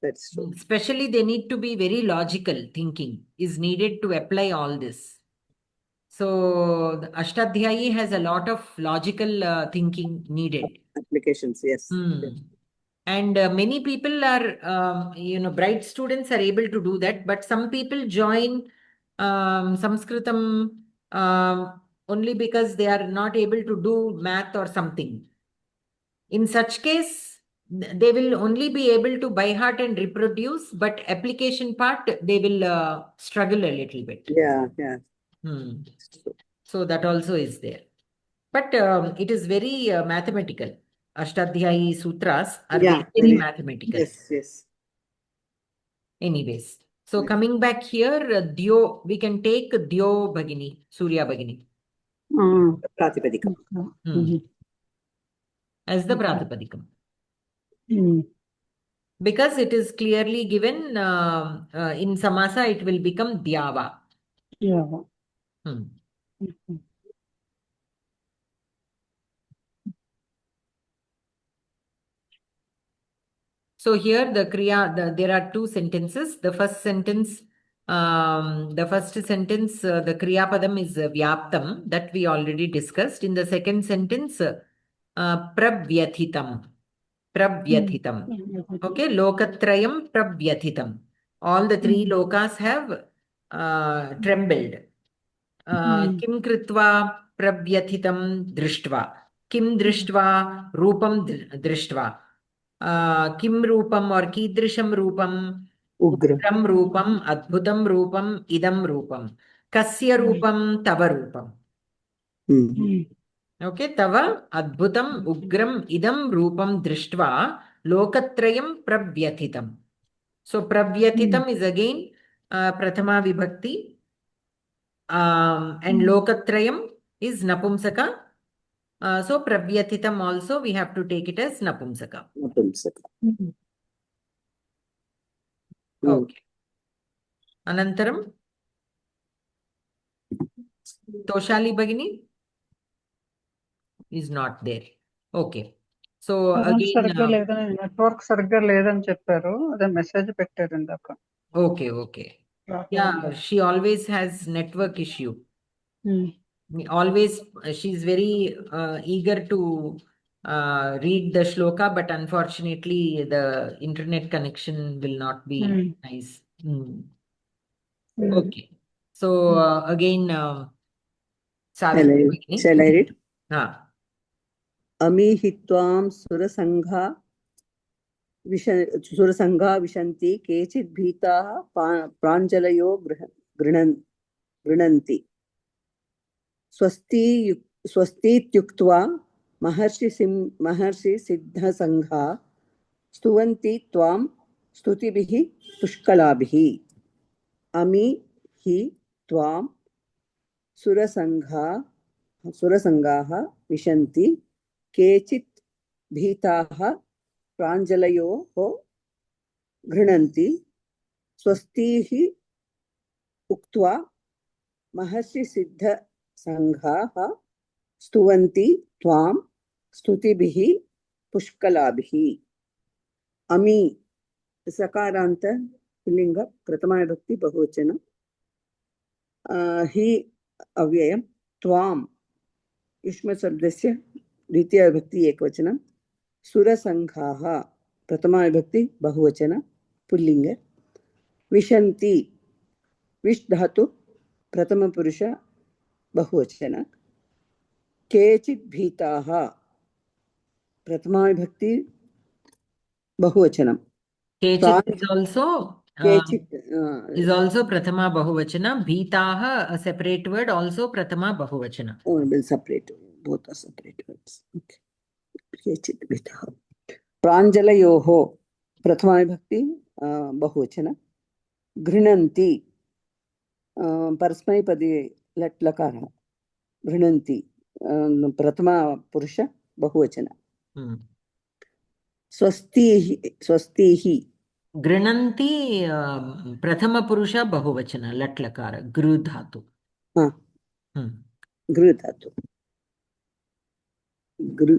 [SPEAKER 2] that's true.
[SPEAKER 1] Especially they need to be very logical thinking is needed to apply all this. So the Ashtadhyayi has a lot of logical thinking needed.
[SPEAKER 2] Applications, yes.
[SPEAKER 1] And many people are, bright students are able to do that, but some people join Samskritam only because they are not able to do math or something. In such case, they will only be able to by heart and reproduce, but application part, they will struggle a little bit.
[SPEAKER 2] Yeah.
[SPEAKER 1] So that also is there. But it is very mathematical. Ashtadhyayi sutras are very mathematical.
[SPEAKER 2] Yes.
[SPEAKER 1] Anyways, so coming back here, Dyo, we can take Dyo Bhagini, Surya Bhagini.
[SPEAKER 2] Pratipadikam.
[SPEAKER 1] As the Pratipadikam. Because it is clearly given in Samasa, it will become Dhyava. So here the Kriya, there are two sentences. The first sentence, the Kriya Padam is Vyaptam, that we already discussed. In the second sentence, Pravyathitam. Okay, Lokatrayam Pravyathitam. All the three lokas have trembled. Kim Kritva Pravyathitam Drishtva. Kim Drishtva Rupam Drishtva. Kim Rupam or Kidrisham Rupam. Ugram Rupam, Adbhutam Rupam, Idam Rupam. Kasya Rupam, Tava Rupam. Okay, Tava, Adbhutam, Ugram, Idam Rupam Drishtva, Lokatrayam Pravyathitam. So Pravyathitam is again Prathama Vibhakti. And Lokatrayam is Napumsaka. So Pravyathitam also we have to take it as Napumsaka. Okay. Anantaram? Toshali Bhagini is not there. Okay. So again...
[SPEAKER 3] network sarga ledan chepparu. Ade message pettaru indaka.
[SPEAKER 1] Okay. Yeah, she always has network issue. Always, she's very eager to read the shloka, but unfortunately, the internet connection will not be nice. Okay. So again,
[SPEAKER 2] Shall I read? Ami hitvam surasangha vishanti kechit bhitaha pranjalayo grinanti. Swasti tyuktva maharshi siddha sangha stuvanti tvam stutibihi pushkalabihi. Ami hi tvam surasangha vishanti kechit bhitaha pranjalayo grinanti. Swasti uktva maharshi siddha sangha stuvanti tvam stutibihi pushkalabihi. Ami sakaranta pulinga prathama vibhakti bahuvachana. Hi avyayam. Tvam युष्म शब्दस्य द्वितीय विभक्ति एकवचनं. सुरसंघाः प्रथमा विभक्ति बहुवचन pulling. विशन्ति विश् धातु प्रथम पुरुष बहुवचन. केचित् भीताः प्रथमा विभक्ति बहुवचनं.
[SPEAKER 1] Kechit is also Prathama Bahuvachana. Bhitaha, a separate word, also Prathama Bahuvachana.
[SPEAKER 2] Oh, we'll separate. Both are separate words. Okay. Kechit bhitaha. Pranjalayoho Prathama vibhakti bahuvachana. Grinanti परस्मैपदी लट् लकारः. गृह्णन्ति प्रथमा पुरुष बहुवचन. स्वस्तिः
[SPEAKER 1] गृह्णन्ति प्रथम पुरुष बहुवचन लट् लकार गृ धातु.
[SPEAKER 2] गृ धातु. गृ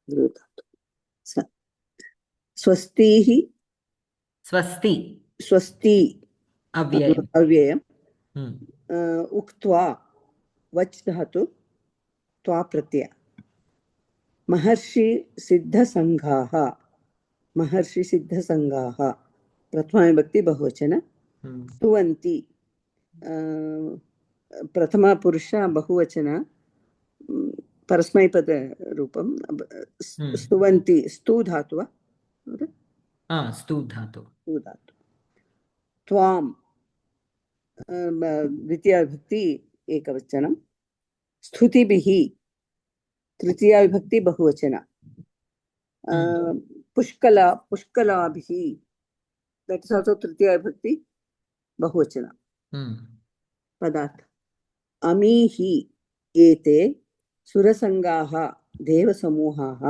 [SPEAKER 2] धातु. स्वस्तिः स्वस्ति अव्ययम्. उक्त्वा वच् धातु त्वा प्रत्यय. महर्षि सिद्धसंघाः प्रथमा विभक्ति बहुवचन. स्तुवन्ति प्रथमा पुरुष बहुवचन परस्मैपद रूपं स्तुवन्ति स्तु धातु वा
[SPEAKER 1] स्तु धातु
[SPEAKER 2] त्वां द्वितीया विभक्ति एकवचनं स्तुतिभिः तृतीया विभक्ति बहुवचन पुष्कलाभिः that is also तृतीया विभक्ति बहुवचन पदार्थ अमीहि एते सुरसंगाः देवसमूहाः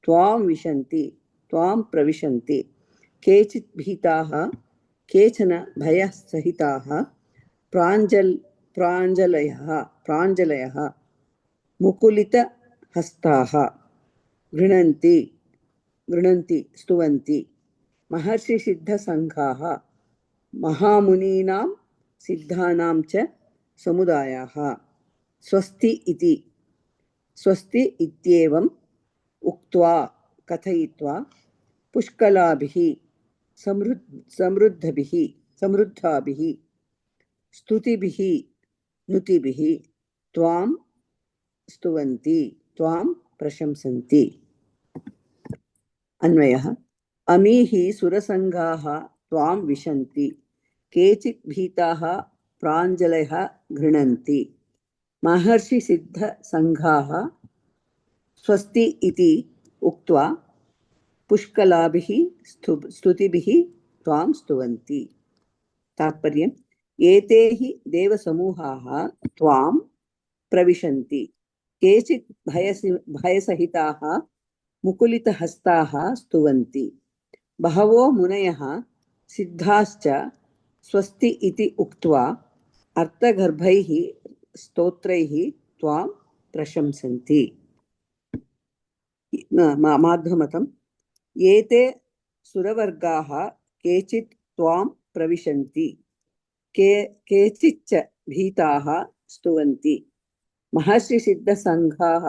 [SPEAKER 2] त्वां विशन्ति त्वां प्रविशन्ति केचित् भीताः केचन भयसहिताः प्राञ्जलयः मुकुलितहस्ताः गृह्णन्ति स्तुवन्ति महर्षिसिद्धसङ्घाः महामुनीनां सिद्धानां च समुदायाः स्वस्ति इत्येवम् उक्त्वा कथयित्वा पुष्कलाभिः समृद्धाभिः स्तुतिभिः नुतिभिः त्वां स्तुवन्ति त्वां प्रशंसन्ति अन्वयः अमीः सुरसङ्घाः त्वां विशन्ति केचित् भीताः प्राञ्जलयः गृह्णन्ति महर्षिसिद्धसङ्घाः स्वस्ति इति उक्त्वा पुष्कलाभिः स्तुतिभिः त्वां स्तुवन्ति तात्पर्यम् एते हि देवसमूहाः त्वां प्रविशन्ति केचित् भयसहिताः मुकुलितहस्ताः स्तुवन्ति बहवो मुनयः सिद्धाश्च स्वस्ति इति उक्त्वा अर्थगर्भैः स्तोत्रैः त्वां प्रशंसन्ति माध्वमतम् एते सुरवर्गाः केचित् त्वां प्रविशन्ति केचिच्च भीताः स्तुवन्ति महर्षिसिद्धसङ्घाः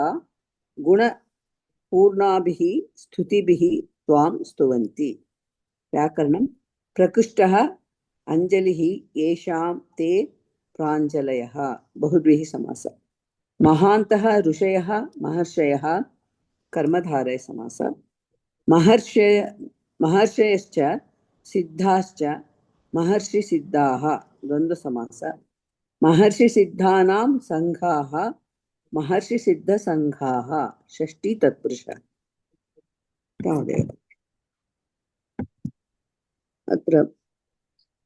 [SPEAKER 2] गुणपूर्णाभिः स्तुतिभिः त्वां स्तुवन्ति व्याकरणं प्रकृष्टः अंजलिः येषां ते प्राञ्जलयः बहुव्रीहि समास महान्तः ऋषयः महर्षयः कर्मधारय समास महर्षयश्च सिद्धाश्च महर्षिसिद्धाः द्वन्द्व समास महर्षिसिद्धानां संघाः महर्षिसिद्धसंघाः षष्ठी तत्पुरुष तावदेव अत्र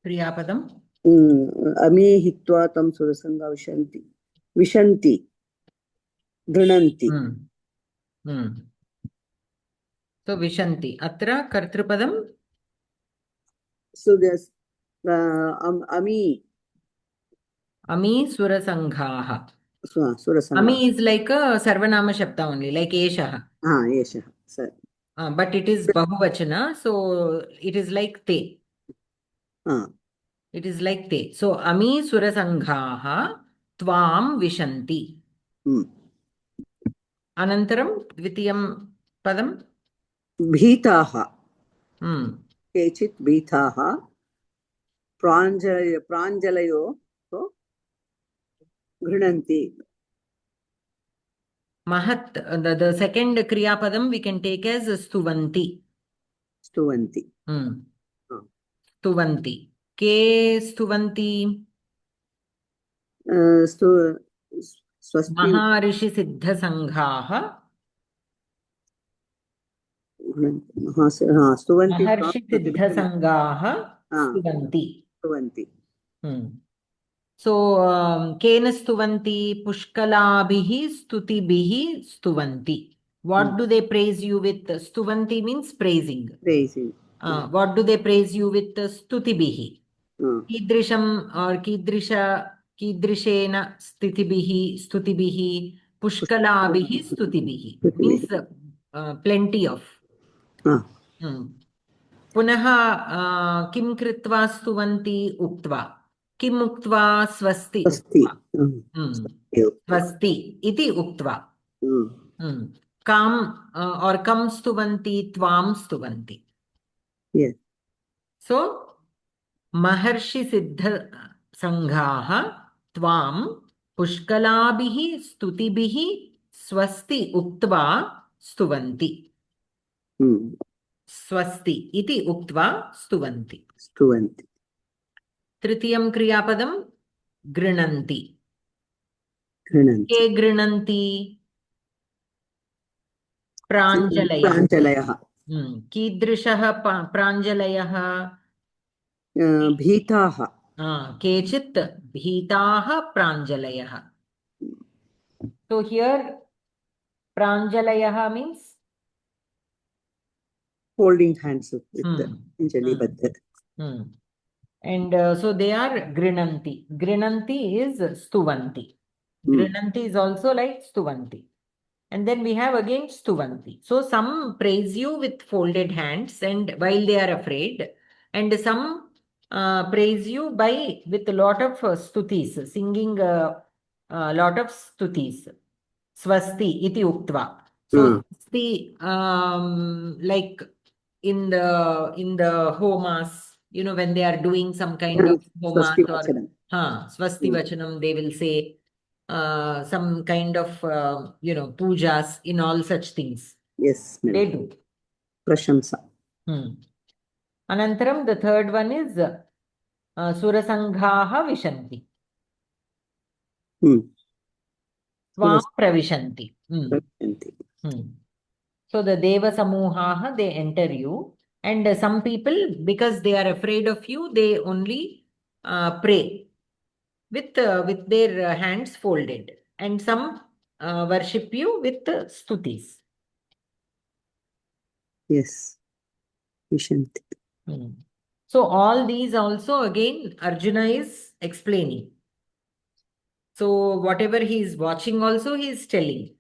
[SPEAKER 1] क्रियापदम्
[SPEAKER 2] अमीहित्वा तं सुरसंगा विशन्ति गृह्णन्ति
[SPEAKER 1] तो विशन्ति अत्र कर्तृपदं अमी सुरसंघाः अमी is like a sarvanama shabda only, like eshah.
[SPEAKER 2] Eshah, sir.
[SPEAKER 1] But it is bahuvachana, so it is like te. It is like te. So ami surasanghaha tvam vishanti. Anantaram dvitiyam padam
[SPEAKER 2] bhitaha. Kechit bhitaha pranjalayo grinanti.
[SPEAKER 1] Mahat, the second kriya padam we can take as stuvanti.
[SPEAKER 2] Stuvanti.
[SPEAKER 1] Stuvanti. Ke stuvanti? Maharishi siddha sanghaha. Maharshi siddha sanghaha stuvanti. So, kena stuvanti, pushkalabhihi stutibihi stuvanti. What do they praise you with? Stuvanti means praising. What do they praise you with? Stutibihi. Kidrisham or kidrishena stutibihi, pushkalabhihi stutibihi. Means plenty of. Punaha kim kritva stuvanti uktva. Kim uktva swasti swasti iti uktva. Kam or kam stuvanti tvam stuvanti.
[SPEAKER 2] Yes.
[SPEAKER 1] So maharshi siddha sanghaha tvam pushkalabhihi stutibihi स्वस्ति उक्त्वा स्तुवन्ति. स्वस्ति इति उक्त्वा स्तुवन्ति. तृतीयं क्रियापदं गृह्णन्ति. के गृह्णन्ति? प्राञ्जलयः. कीदृशः प्राञ्जलयः?
[SPEAKER 2] भीताः.
[SPEAKER 1] केचित् भीताः प्राञ्जलयः. So here pranjalayah means
[SPEAKER 2] holding hands with the Anjali Baddha.
[SPEAKER 1] And so they are grinanti. Grinanti is stuvanti. Grinanti is also like stuvanti. And then we have again stuvanti. So some praise you with folded hands and while they are afraid, and some praise you with a lot of stutis, singing a lot of stutis. Swasti iti uktva. So swasti, like in the homas, you know, when they are doing some kind of homas or swasti vachanam, they will say some kind of pujas in all such things.
[SPEAKER 2] Yes,
[SPEAKER 1] they do.
[SPEAKER 2] Prashamsa.
[SPEAKER 1] Anantaram, the third one is surasanghaha vishanti. Svam pravishanti. So the Deva Samuhaha, they enter you. And some people, because they are afraid of you, they only pray with their hands folded. And some worship you with stutis.
[SPEAKER 2] Yes. Vishanti.
[SPEAKER 1] So all these also again Arjuna is explaining. So whatever he is watching also he is telling.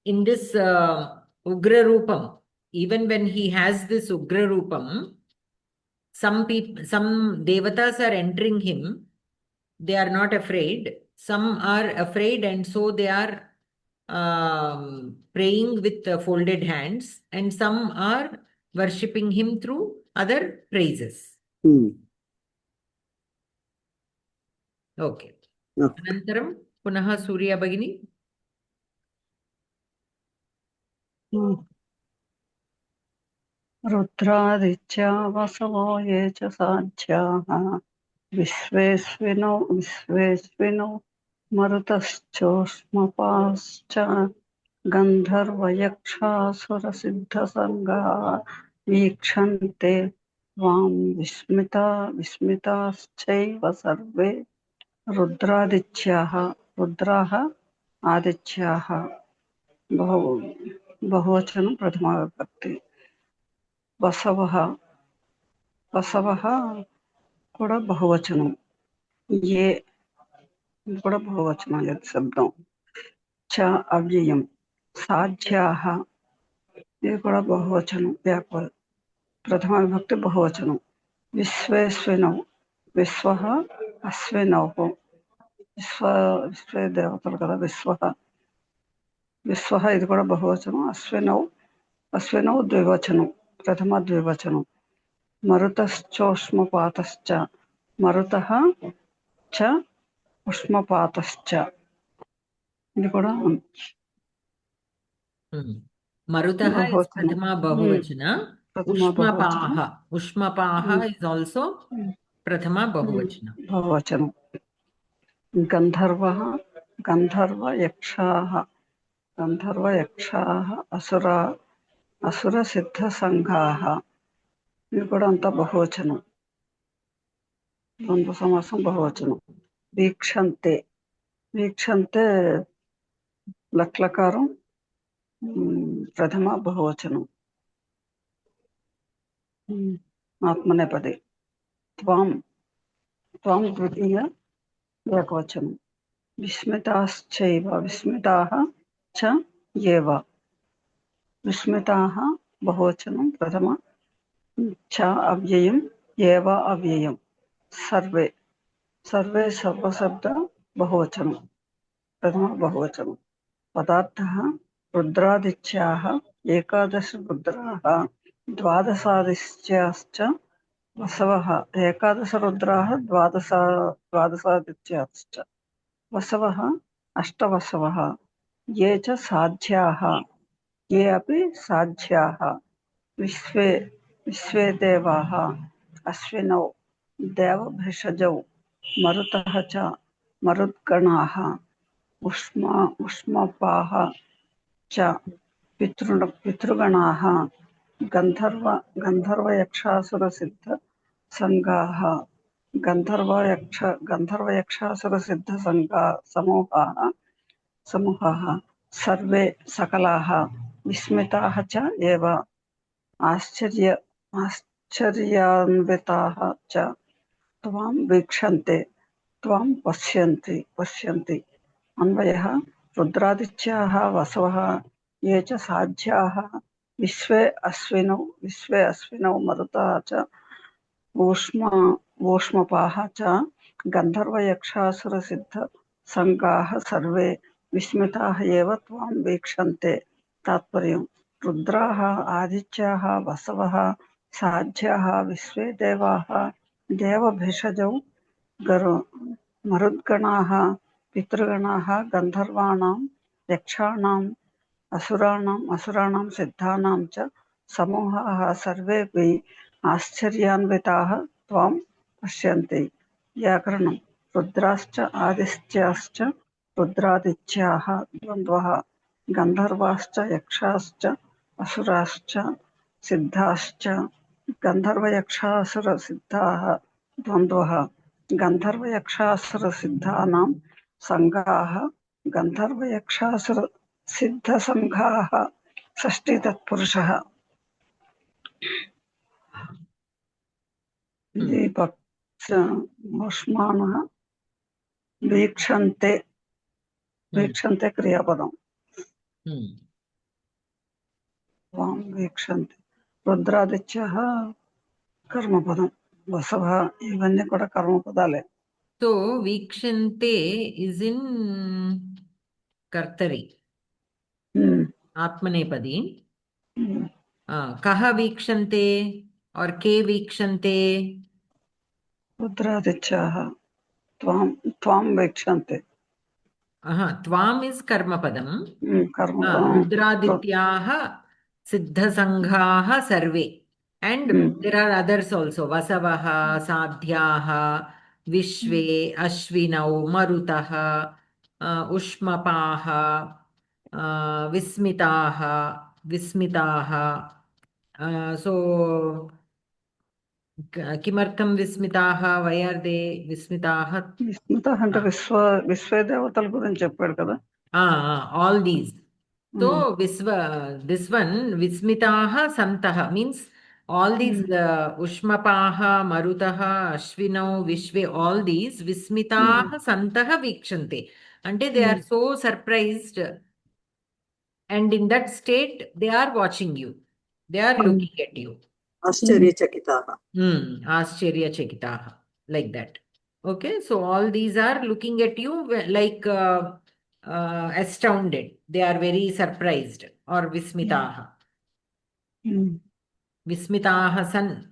[SPEAKER 1] In this Ugra Rupam, even when he has this Ugra Rupam, some devatas are entering him. They are not afraid. Some are afraid and so they are praying with folded hands, and some are worshipping him through other praises. Okay. Anantaram punaha Surya Bhagini.
[SPEAKER 3] रुद्रादित्या वसवो ये च साध्याः विश्वेश्विनो मरुतश्चोष्मपाश्च गन्धर्वयक्षासुरसिद्धसङ्गाः वीक्षन्ते त्वां विस्मिताश्चैव सर्वे रुद्राः आदित्याः. बहुवचनं प्रथमा विभक्ति. వసవః కూడా బహువచనం. ఏ కూడా బహువచనం శబ్దం. చ అవ్యయం. సాధ్యాః ఇది కూడా బహువచనం. ప్రథమ విభక్తి బహువచనం. విశ్వేశ్వినౌ విశ్వః అశ్వినౌః. విశ్వే దేవతలు కదా. విశ్వః ఇది కూడా బహువచనం. అశ్వినౌ ద్వివచనం. ప్రథమ ద్వివచనం. మరుతశ్చోష్మపాతశ్చ. మరుతః చ ఉష్మపాతశ్చ. ఇది కూడా
[SPEAKER 1] Marutah is prathama bahuvachana. Ushmapaha is also prathama bahuvachana.
[SPEAKER 3] బహువచనం. గంధర్వయక్షాः అసుర సిద్ధ సంఘాః. ఇది కూడా అంతా బహువచనం. ద్వంద్వ సమాసం బహువచనం. వీక్షంతే లక్లకారం ప్రథమ బహువచనం. ఆత్మనేపది. త్వాం ద్వితీయ ఏకవచనం. విస్మితాశ్చైవ విస్మితాః చ ఏవ. విస్మితాః బహువచనం. ప్రథమ. చ అవ్యయం. ఏవ అవ్యయం. సర్వే సర్వశబ్ద బహువచనం. ప్రథమ బహువచనం. పదార్థః రుద్రాదిత్యాः ఏకాదశ రుద్రాः ద్వాదశాదిత్యాశ్చ వసవః. ఏకాదశ రుద్రాः ద్వాదశాదిత్యాశ్చ వసవः అష్టవసవः ये च साध्याः ये अपि साध्याः विश्वे देवाः अश्विनौ देवभिषजौ मरुतः च मरुद्गणाः उष्मपाः च पितृगणाः गन्धर्वयक्षासुरसिद्धसङ्घाः समूहाः सर्वे सकलाः विस्मिताः च एव आश्चर्यान्विताः च त्वां वीक्षन्ते त्वां पश्यन्ति अन्वयः रुद्रादित्याः वसवः ये च साध्याः विश्वे अश्विनौ मरुतः च ऊष्मपाः च गन्धर्वयक्षासुरसिद्धसङ्घाः सर्वे विस्मिताः एव त्वां वीक्षन्ते। तात्पर्यम् रुद्राः आदित्याः वसवः साध्याः विश्वे देवाः देवभिषजौ मरुद्गणाः पितृगणाः गन्धर्वाणां यक्षाणाम् असुराणां सिद्धानां च समूहाः सर्वेपि आश्चर्यान्विताः त्वां पश्यन्ति। व्याकरणं रुद्राश्च आदित्याश्च रुद्रादित्याः द्वन्द्वः गन्धर्वाश्च यक्षाश्च असुराश्च सिद्धाश्च गन्धर्वयक्षासुरसिद्धाः द्वन्द्वः गन्धर्वयक्षासुरसिद्धानां सङ्घाः गन्धर्वयक्षासुरसिद्धसङ्घाः षष्ठी तत्पुरुषः दीपक्ष्माणः वीक्षन्ते क्रियापदम् त्वां वीक्षन्ते रुद्रादित्यः कर्मपदं वसवः इवన్నీ కూడా కర్మపదాలే.
[SPEAKER 1] So vikshante is in kartari atmanepadi. Kaha vikshante or ke vikshante?
[SPEAKER 3] रुद्रादित्याः त्वां वीक्षन्ते.
[SPEAKER 1] Tvam is karmapadam. Rudradityaha siddhasanghaha sarve. And there are others also. Vasavaha, sadhyaha, vishve, ashvinau, marutaha, ushmapaha, vismitaha. So, kimartham vismitaha? Why are they vismitaha?
[SPEAKER 3] విస్మితాः అంటే విశ్వే దేవతల గురించి చెప్పాడు కదా.
[SPEAKER 1] All these. So this one vismitaha santaha means all these ushmapaha, marutaha, ashvinau, vishve, all these vismitaha santaha vikshante. Ante they are so surprised, and in that state they are watching you. They are looking at you. Ascharya-chakitaha. Like that. Okay, so all these are looking at you like astounded. They are very surprised or vismitaha. Vismitaha san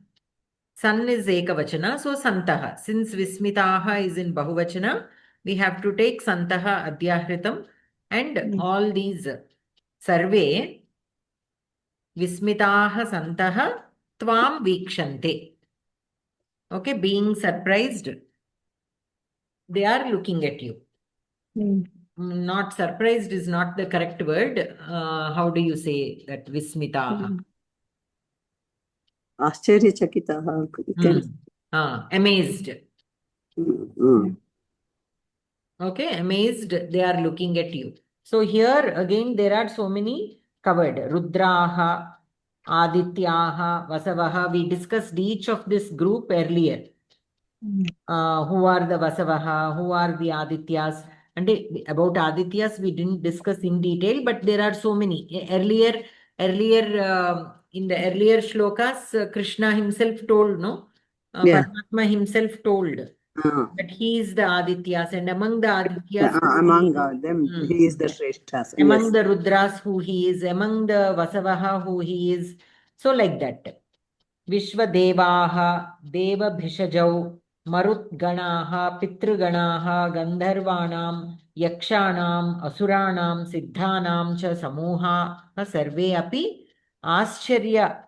[SPEAKER 1] is ekavachana, so santaha. Since vismitaha is in bahuvachana, we have to take santaha adhyahritam, and all these sarve vismitaha santaha tvam vikshante. Okay, being surprised, they are looking at you. Not surprised is not the correct word. How do you say that? Vismitaha.
[SPEAKER 2] Ascharya-chakitaha.
[SPEAKER 1] Amazed. Okay, amazed, they are looking at you. So here again there are so many covered. Rudraha, Adityaha, Vasavaha. We discussed each of this group earlier. Who are the Vasavaha? Who are the Adityas? And about Adityas we didn't discuss in detail, but there are so many. Earlier in the earlier shlokas, Krishna himself told, no? Paramatma himself told that he is the Adityas, and among the Adityas,
[SPEAKER 2] among them he is the Shreshthas.
[SPEAKER 1] Among the Rudras who he is, among the Vasavaha who he is. So like that. Vishva Devaha, Deva Bhishajau, Marutganaha, Pitruganaha, Gandharvanam, Yakshanam, Asuranam, Siddhanam cha Samuha Sarve api Ascharya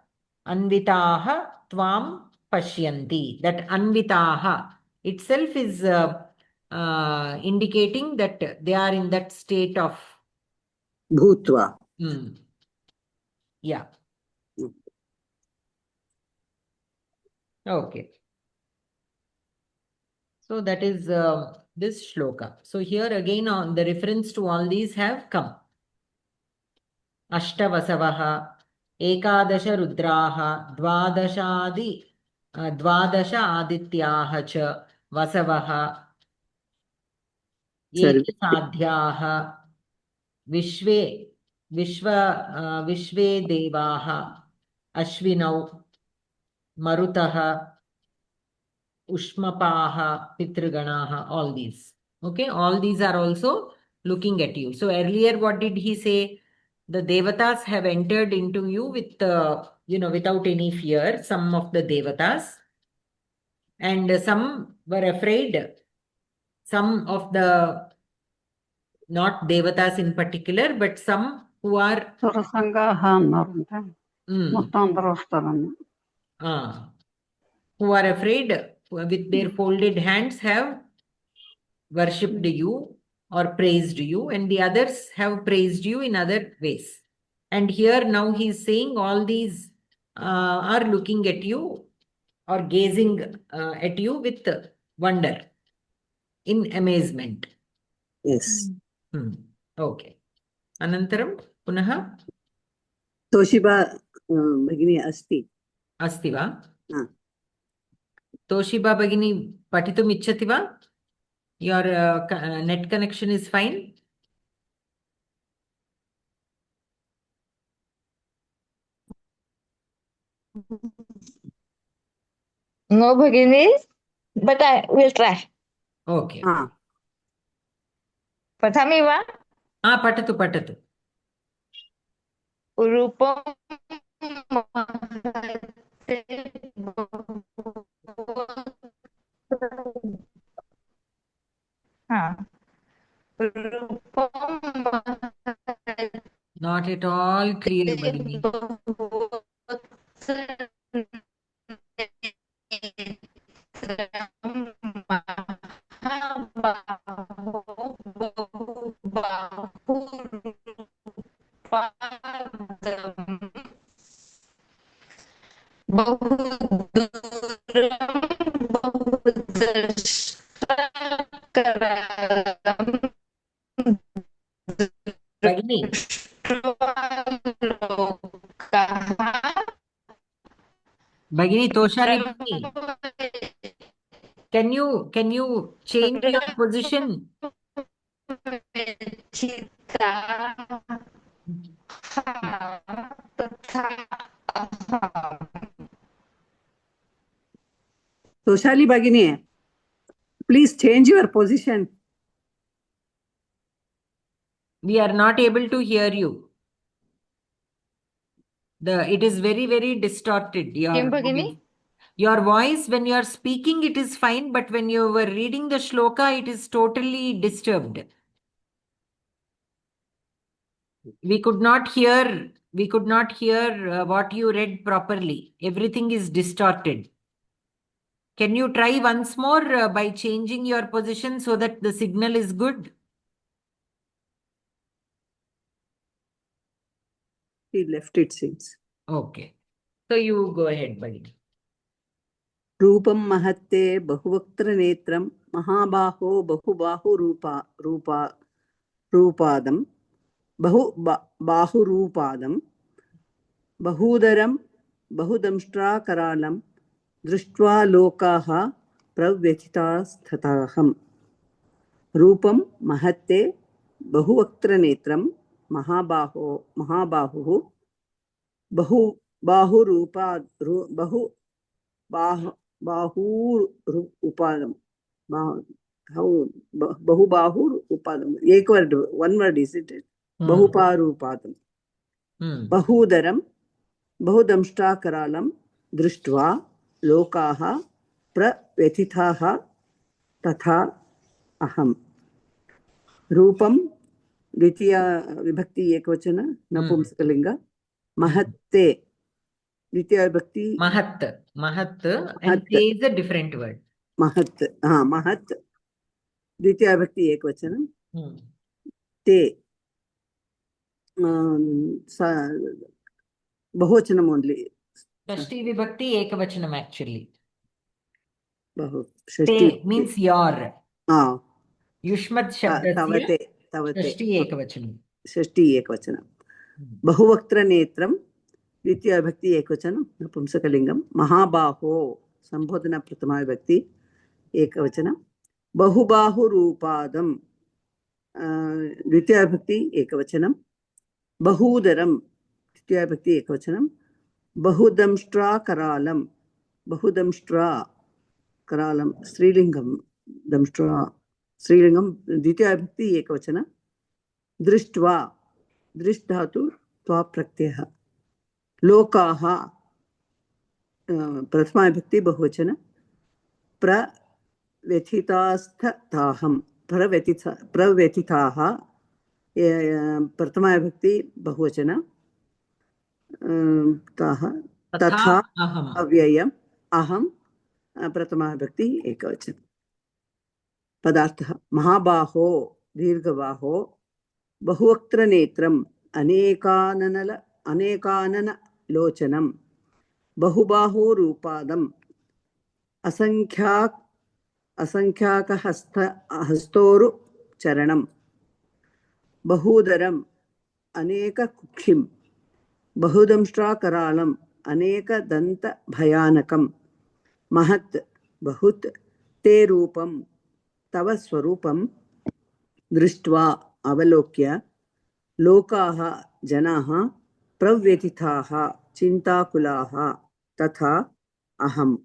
[SPEAKER 1] Anvitaha Tvam Pashyanti. That Anvitaha itself is indicating that they are in that state of
[SPEAKER 2] Bhutva.
[SPEAKER 1] Yeah. Okay. So that is this shloka. So here again on the reference to all these have come. Ashtavasavaha, Ekadasha Rudraha, Dvadasha Adityaha cha, Vasavaha, Ekasadhyaha, Vishve Devaha, Ashvinau, Marutaha, Ushmapaha, Pitruganaha, all these. Okay, all these are also looking at you. So earlier, what did he say? The devatas have entered into you with, without any fear, some of the devatas. And some were afraid. Some of the, not devatas in particular, but some who are... who are afraid with their folded hands have worshipped you or praised you, and the others have praised you in other ways. And here now he's saying all these are looking at you or gazing at you with wonder, in amazement.
[SPEAKER 2] Yes.
[SPEAKER 1] Okay. Anantaram, punaha?
[SPEAKER 2] Toshiba Bhagini Asti.
[SPEAKER 1] Asti va? Toshiba Bhagini patitum ichchati va? Your net connection is fine?
[SPEAKER 4] No, Bhagini, but I will try.
[SPEAKER 1] Okay.
[SPEAKER 4] Pathami va?
[SPEAKER 1] Patatu.
[SPEAKER 4] Rupam
[SPEAKER 1] Not at all clear, Bhagini. Bhagini. Bhagini, Toshali Bhagini. Can you change your position?
[SPEAKER 2] Toshali Bhagini, please change your position.
[SPEAKER 1] We are not able to hear you. It is very, very distorted. Your voice, when you are speaking, it is fine, but when you were reading the shloka, it is totally disturbed. We could not hear what you read properly. Everything is distorted. Can you try once more by changing your position so that the signal is good?
[SPEAKER 2] He left, it seems.
[SPEAKER 1] Okay. So you go ahead, buddy.
[SPEAKER 2] Rupam mahatte bahuvaktra netram mahabaho bahubahu rupadam bahurupadam bahudaram bahudamshtra karalam drishtva lokaha pravyathitasthataaham. Rupam mahatte bahuvaktra netram mahabahu bahur upadam. Bahubahur upadam. One word is it? Bahuparu upadam. Bahudaram bahudamshta karalam drishtva lokaha प्रव्यथिताः तथा अहम्. रूपं द्वितीया विभक्ति एकवचन नपुंसकलिंग. महत्ते द्वितीया विभक्ति
[SPEAKER 1] Mahat. Mahat. And te is a different word.
[SPEAKER 2] महत्. महत् द्वितीया विभक्ति एकवचनं. ते बहुवचनम् only.
[SPEAKER 1] Shashti vibhakti ekavachanam actually.
[SPEAKER 2] बहु
[SPEAKER 1] Te means your. Yushmat shabdasya
[SPEAKER 2] तवते तवते
[SPEAKER 1] Shashti ekavachanam.
[SPEAKER 2] षष्ठी एकवचनं. बहुवक्त्रनेत्रं द्वितीया विभक्ति एकवचनं नपुंसकलिङ्गं. महाबाहो संबोधन प्रथमा विभक्ति एकवचनं. बहुबाहुरूपादं द्वितीया विभक्ति एकवचनं. बहूदरं द्वितीया विभक्ति एकवचनं. बहुदंष्ट्राकरालं बहुदंष्ट्रा करालं स्त्रीलिङ्गं. दंष्ट्रा स्त्रीलिङ्गं द्वितीया विभक्ति एकवचनं. दृष्ट्वा दृष्ट धातु त्वा प्रत्ययः. लोकाः प्रथमा विभक्ति बहुवचन. प्रव्यथितास्थताहं प्रव्यथिताः प्रथमा विभक्ति बहुवचन. ताः तथा अव्ययम् अहं प्रथमा विभक्ति एकवचन. पदार्थः महाबाहो दीर्घबाहो. बहुवक्त्रनेत्रम् अनेकाननलोचनं. बहुबाहुरूपादम् असंख्याकहस्तोरुचरणं. बहूदरम् अनेककुक्षिं. बहुदंष्ट्राकरालम् अनेकदन्तभयानकं. महत् बहुत्. ते रूपं तव स्वरूपं. दृष्ट्वा अवलोक्य. लोकाः जनाः. प्रव्यथिताः चिन्ताकुलाः. तथा अहम्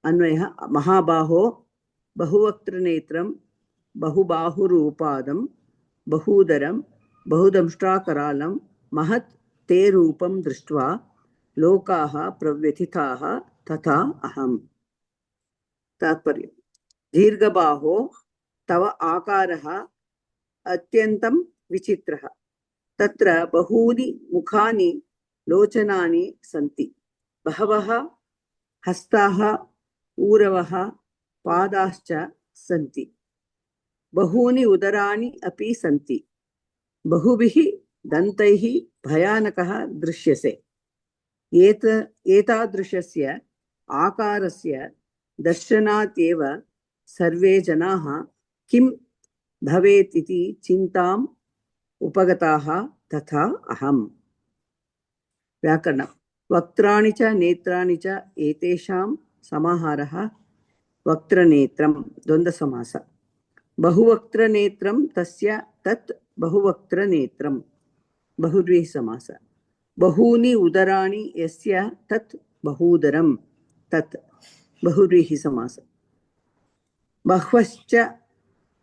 [SPEAKER 2] अन्वयः. महाबाहो बहुवक्त्रनेत्रं बहुबाहुरूपादं बहूदरं बहुदंष्ट्राकरालं. महत् ते रूपं दृष्ट्वा लोकाः प्रव्यथिताः तथा अहम्. तात्पर्य. दीर्घबाहो तव आकारः अत्यन्तं विचित्रः. तत्र बहूनि मुखानि लोचनानि सन्ति. बहवः हस्ताः ऊरवः पादाश्च सन्ति. बहूनि उदराणि अपि सन्ति. बहुभिः दन्तैः भयानकः दृश्यसे. एतादृशस्य आकारस्य दर्शनात् एव सर्वे जनाः किं भवेत् इति चिन्ताम् उपगताः तथा अहम्. व्याकरणम्. वक्त्राणि च नेत्राणि च एतेषां समाहारः वक्त्रनेत्रं. द्वन्द्वसमास. बहुवक्त्रनेत्रं तस्य तत् बहुवक्त्रनेत्रं. बहुव्रीहि समास. बहूनि उदराणि यस्य तत् बहूदरं. तत् बहुव्रीहि समास.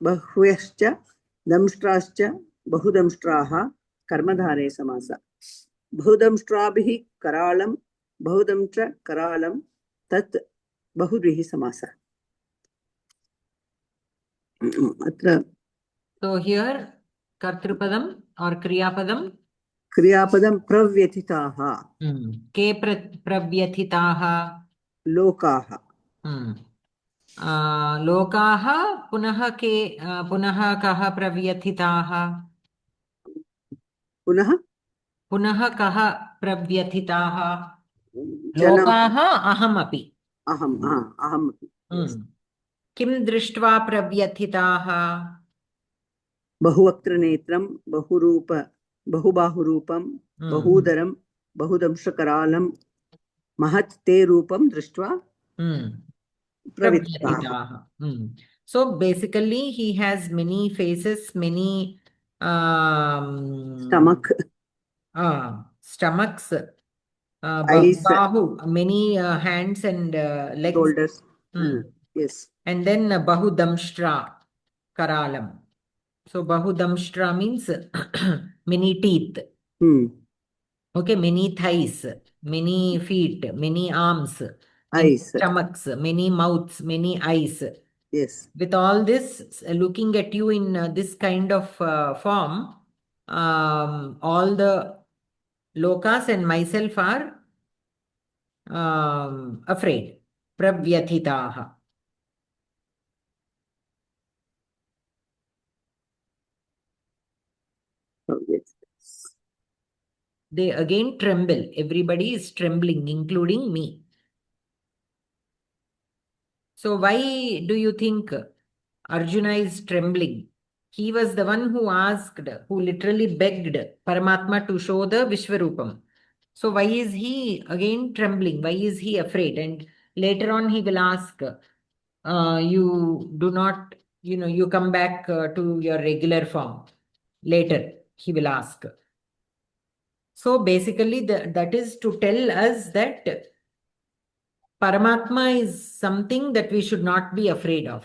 [SPEAKER 2] बह्व्यश्च दंष्ट्राश्च बहुदंष्ट्राः कर्मधारय समास. बहुदंष्ट्राभिः करालं बहुदंष्ट्र करालं. तत् बहुव्रीहि समास. अत्र
[SPEAKER 1] So here kartrupadam or kriyapadam.
[SPEAKER 2] क्रियापदं प्रव्यथिताः.
[SPEAKER 1] के प्रव्यथिताः.
[SPEAKER 2] लोकाः.
[SPEAKER 1] लोकाः पुनः के पुनः कः प्रव्यथिताः. पुनः कः प्रव्यथिताः. लोकाः अहमपि.
[SPEAKER 2] अहमपि.
[SPEAKER 1] किं दृष्ट्वा प्रव्यथिताः.
[SPEAKER 2] बहुवक्त्रनेत्रं बहुबाहुरूपं बहूदरं बहुदंष्ट्रकरालं. महत् ते रूपं दृष्ट्वा प्रव्यथिताः.
[SPEAKER 1] So basically he has many faces, many stomachs, bahu, many hands and legs,
[SPEAKER 2] shoulders. Yes.
[SPEAKER 1] And then bahudamshtra karalam. So bahudamshtra means many teeth. Okay, many thighs, many feet, many arms. many
[SPEAKER 2] Eyes.
[SPEAKER 1] stomachs, many mouths, many eyes.
[SPEAKER 2] Yes.
[SPEAKER 1] With all this, looking at you in this kind of form, all the lokas and myself are afraid. Pravyathitaha.
[SPEAKER 2] Oh, yes.
[SPEAKER 1] They again tremble. Everybody is trembling, including me. So why do you think Arjuna is trembling? He was the one who asked, who literally begged Paramatma to show the Vishwarupam. So why is he again trembling? Why is he afraid? And later on he will ask, you do not, you come back to your regular form. Later he will ask. So basically that is to tell us that Paramatma is something that we should not be afraid of.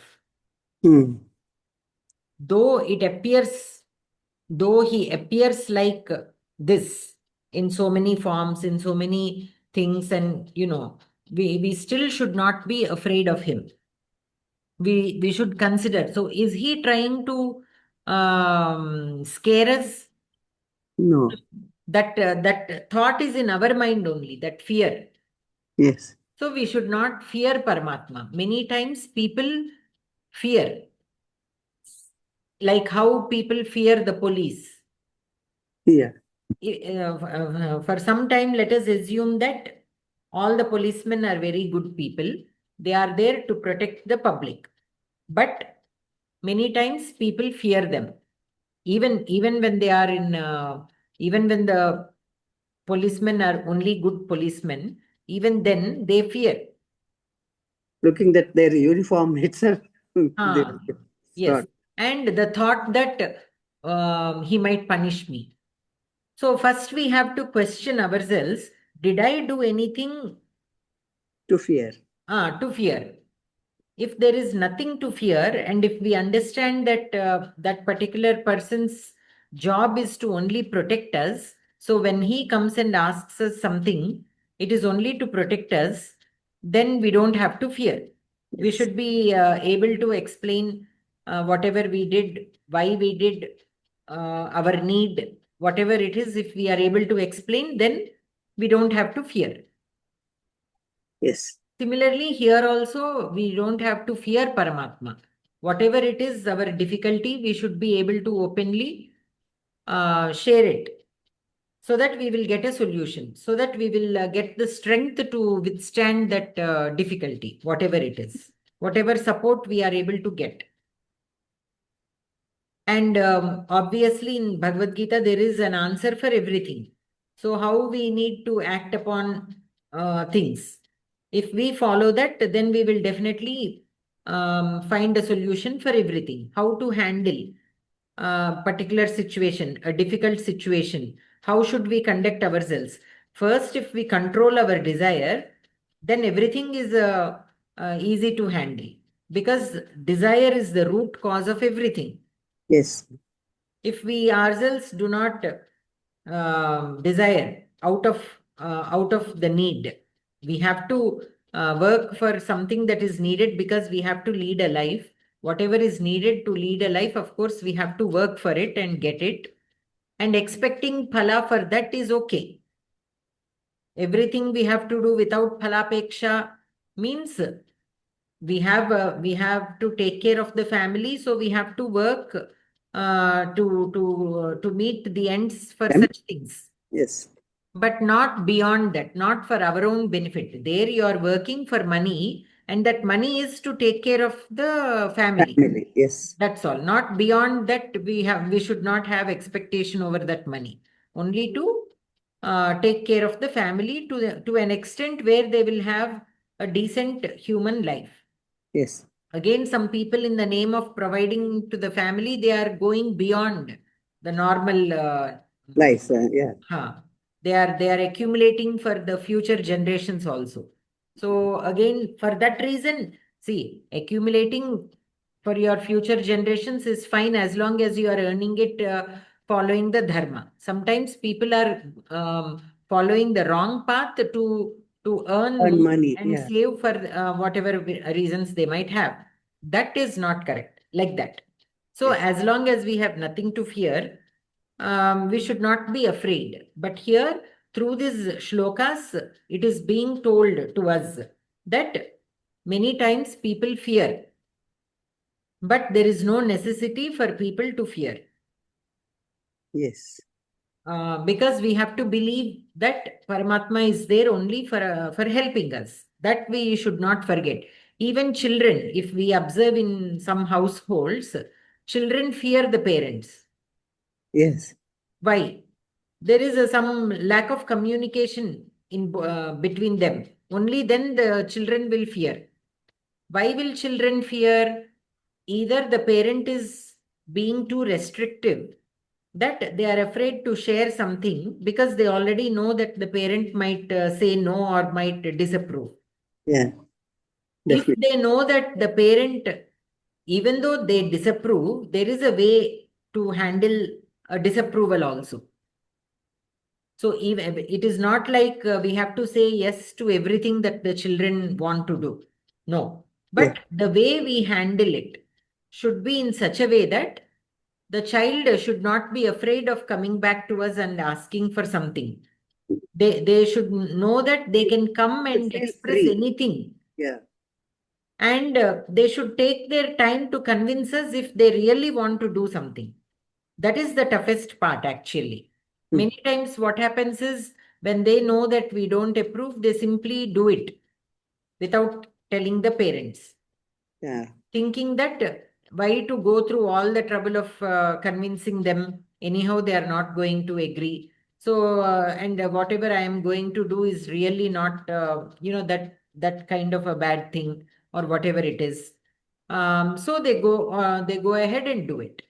[SPEAKER 1] Though he appears like this in so many forms, in so many things, and we still should not be afraid of him. We should consider. So is he trying to scare us?
[SPEAKER 2] No.
[SPEAKER 1] That thought is in our mind only, that fear.
[SPEAKER 2] Yes.
[SPEAKER 1] So we should not fear Paramatma. Many times people fear, like how people fear the police.
[SPEAKER 2] Yeah.
[SPEAKER 1] For some time, let us assume that all the policemen are very good people. They are there to protect the public. But many times people fear them. Even when they are even when the policemen are only good policemen, even then they fear.
[SPEAKER 2] Looking at their uniform itself.
[SPEAKER 1] Yes. And the thought that he might punish me. So first we have to question ourselves, did I do anything
[SPEAKER 2] to fear?
[SPEAKER 1] To fear. If there is nothing to fear, and if we understand that that particular person's job is to only protect us, so when he comes and asks us something, it is only to protect us, then we don't have to fear. Yes. We should be able to explain whatever we did, why we did, our need, whatever it is. If we are able to explain, then we don't have to fear.
[SPEAKER 2] Yes.
[SPEAKER 1] Similarly, here also, we don't have to fear Paramatma. Whatever it is, our difficulty, we should be able to openly share it, so that we will get a solution, so that we will get the strength to withstand that difficulty, whatever it is, whatever support we are able to get. And obviously, in Bhagavad Gita, there is an answer for everything. So how we need to act upon things. If we follow that, then we will definitely find a solution for everything. How to handle a particular situation, a difficult situation. How should we conduct ourselves? First, if we control our desire, then everything is easy to handle. Because desire is the root cause of everything.
[SPEAKER 2] Yes.
[SPEAKER 1] If we ourselves do not desire out of the need, we have to work for something that is needed, because we have to lead a life. Whatever is needed to lead a life, of course, we have to work for it and get it. And expecting phala for that is okay. Everything we have to do without phalapeksha means we have to take care of the family, so we have to work to meet the ends for such things.
[SPEAKER 2] Yes.
[SPEAKER 1] But not beyond that, not for our own benefit. There you are working for money, and that money is to take care of the family.
[SPEAKER 2] Yes.
[SPEAKER 1] That's all. Not beyond that, we should not have expectation over that money. Only to take care of the family to an extent where they will have a decent human life.
[SPEAKER 2] Yes.
[SPEAKER 1] Again, some people, in the name of providing to the family, they are going beyond the normal
[SPEAKER 2] life. Yeah.
[SPEAKER 1] They are accumulating for the future generations also. So again, for that reason, see, accumulating for your future generations is fine, as long as you are earning it following the dharma. Sometimes people are following the wrong path to to earn
[SPEAKER 2] Earn
[SPEAKER 1] more
[SPEAKER 2] money,
[SPEAKER 1] and
[SPEAKER 2] yeah.
[SPEAKER 1] save for whatever reasons they might have. That is not correct, like that. So
[SPEAKER 2] Yes.
[SPEAKER 1] as long as we have nothing to fear, we should not be afraid. But here, through these shlokas, it is being told to us that many times people fear, but there is no necessity for people to fear.
[SPEAKER 2] Yes.
[SPEAKER 1] Because we have to believe that Paramatma is there only for helping us. That we should not forget. Even children, if we observe in some households, children fear the parents.
[SPEAKER 2] Yes.
[SPEAKER 1] Why? There is some lack of communication in between them. Only then the children will fear. Why will children fear? Either the parent is being too restrictive, that they are afraid to share something because they already know that the parent might say no or might disapprove.
[SPEAKER 2] Yeah.
[SPEAKER 1] If
[SPEAKER 2] Definitely.
[SPEAKER 1] they know that the parent, even though they disapprove, there is a way to handle a disapproval also. So even, it is not like we have to say yes to everything that the children want to do. No. But the way we handle it should be in such a way that the child should not be afraid of coming back to us and asking for something. They should know that they can come and
[SPEAKER 2] Feel
[SPEAKER 1] express
[SPEAKER 2] free.
[SPEAKER 1] anything.
[SPEAKER 2] Yeah.
[SPEAKER 1] And they should take their time to convince us if they really want to do something. That is the toughest part, actually. Many times what happens is when they know that we don't approve, they simply do it without telling the parents.
[SPEAKER 2] Yeah.
[SPEAKER 1] Thinking that why to go through all the trouble of convincing them. Anyhow, they are not going to agree. So, and whatever I am going to do is really not, that kind of a bad thing or whatever it is. So they go ahead and do it.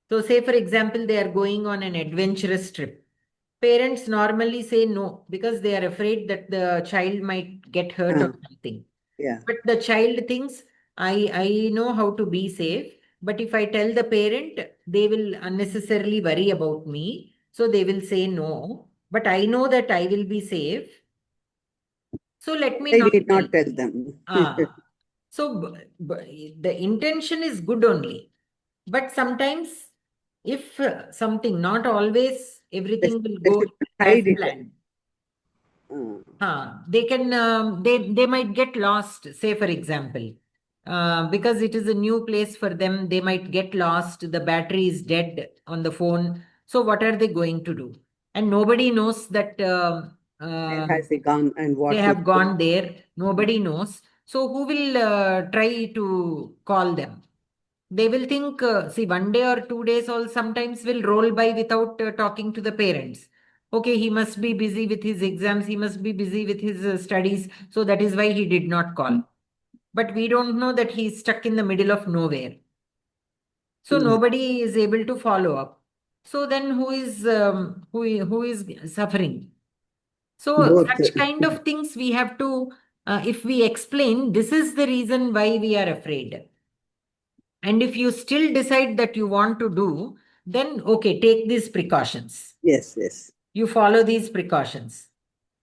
[SPEAKER 1] So say, for example, they are going on an adventurous trip. Parents normally say no because they are afraid that the child might get hurt or something.
[SPEAKER 2] Yeah.
[SPEAKER 1] But the child thinks, I know how to be safe, but if I tell the parent, they will unnecessarily worry about me. So they will say no. But I know that I will be safe. So let me
[SPEAKER 2] I
[SPEAKER 1] not
[SPEAKER 2] did
[SPEAKER 1] tell.
[SPEAKER 2] not tell them.
[SPEAKER 1] So the intention is good only. But sometimes, if something, not always everything will
[SPEAKER 2] They
[SPEAKER 1] go
[SPEAKER 2] should
[SPEAKER 1] as
[SPEAKER 2] hide it.
[SPEAKER 1] planned. They might get lost, say for example, because it is a new place for them, they might get lost, the battery is dead on the phone. So what are they going to do? And nobody knows that
[SPEAKER 2] Where has he gone and
[SPEAKER 1] they
[SPEAKER 2] what
[SPEAKER 1] have
[SPEAKER 2] he
[SPEAKER 1] gone there. Nobody knows. So who will try to call them? They will think, see, 1 day or 2 days all sometimes will roll by without talking to the parents. Okay, he must be busy with his exams, he must be busy with his studies, so that is why he did not call. But we don't know that he is stuck in the middle of nowhere. So nobody is able to follow up. So then who is suffering? So
[SPEAKER 2] both.
[SPEAKER 1] such kind of things we have to, if we explain, this is the reason why we are afraid. And if you still decide that you want to do, then okay, take these precautions.
[SPEAKER 2] Yes, yes.
[SPEAKER 1] You follow these precautions.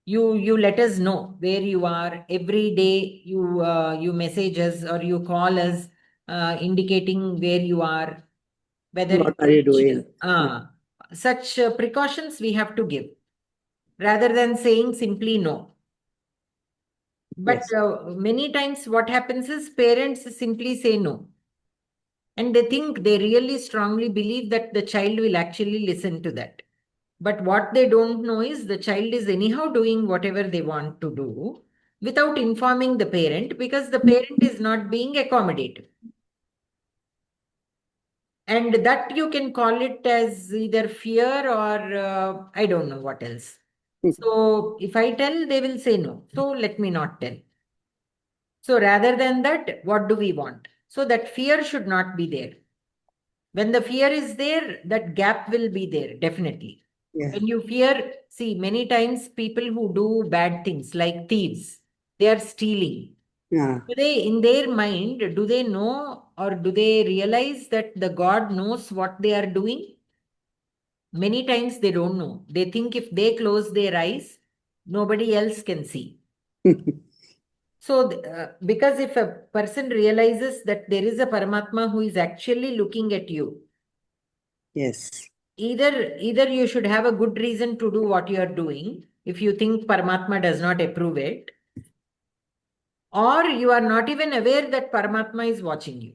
[SPEAKER 1] You let us know where you are. Every day you message us or you call us, indicating where you are, whether
[SPEAKER 2] What
[SPEAKER 1] you
[SPEAKER 2] are you
[SPEAKER 1] reached.
[SPEAKER 2] doing?
[SPEAKER 1] Such precautions we have to give rather than saying simply no. But
[SPEAKER 2] Yes.
[SPEAKER 1] many times what happens is parents simply say no. And they really strongly believe that the child will actually listen to that. But what they don't know is the child is anyhow doing whatever they want to do without informing the parent because the parent is not being accommodative. And that you can call it as either fear or I don't know what else. So if I tell, they will say no. So let me not tell. So rather than that, what do we want? So that fear should not be there. When the fear is there, that gap will be there, definitely.
[SPEAKER 2] Yeah.
[SPEAKER 1] When you fear, see, many times people who do bad things like thieves, they are stealing.
[SPEAKER 2] Yeah.
[SPEAKER 1] Do they, in their mind, do they know or do they realize that the God knows what they are doing? Many times they don't know. They think if they close their eyes, nobody else can see. So, because if a person realizes that there is a Paramatma who is actually looking at you,
[SPEAKER 2] Yes.
[SPEAKER 1] either you should have a good reason to do what you are doing, if you think Paramatma does not approve it, or you are not even aware that Paramatma is watching you.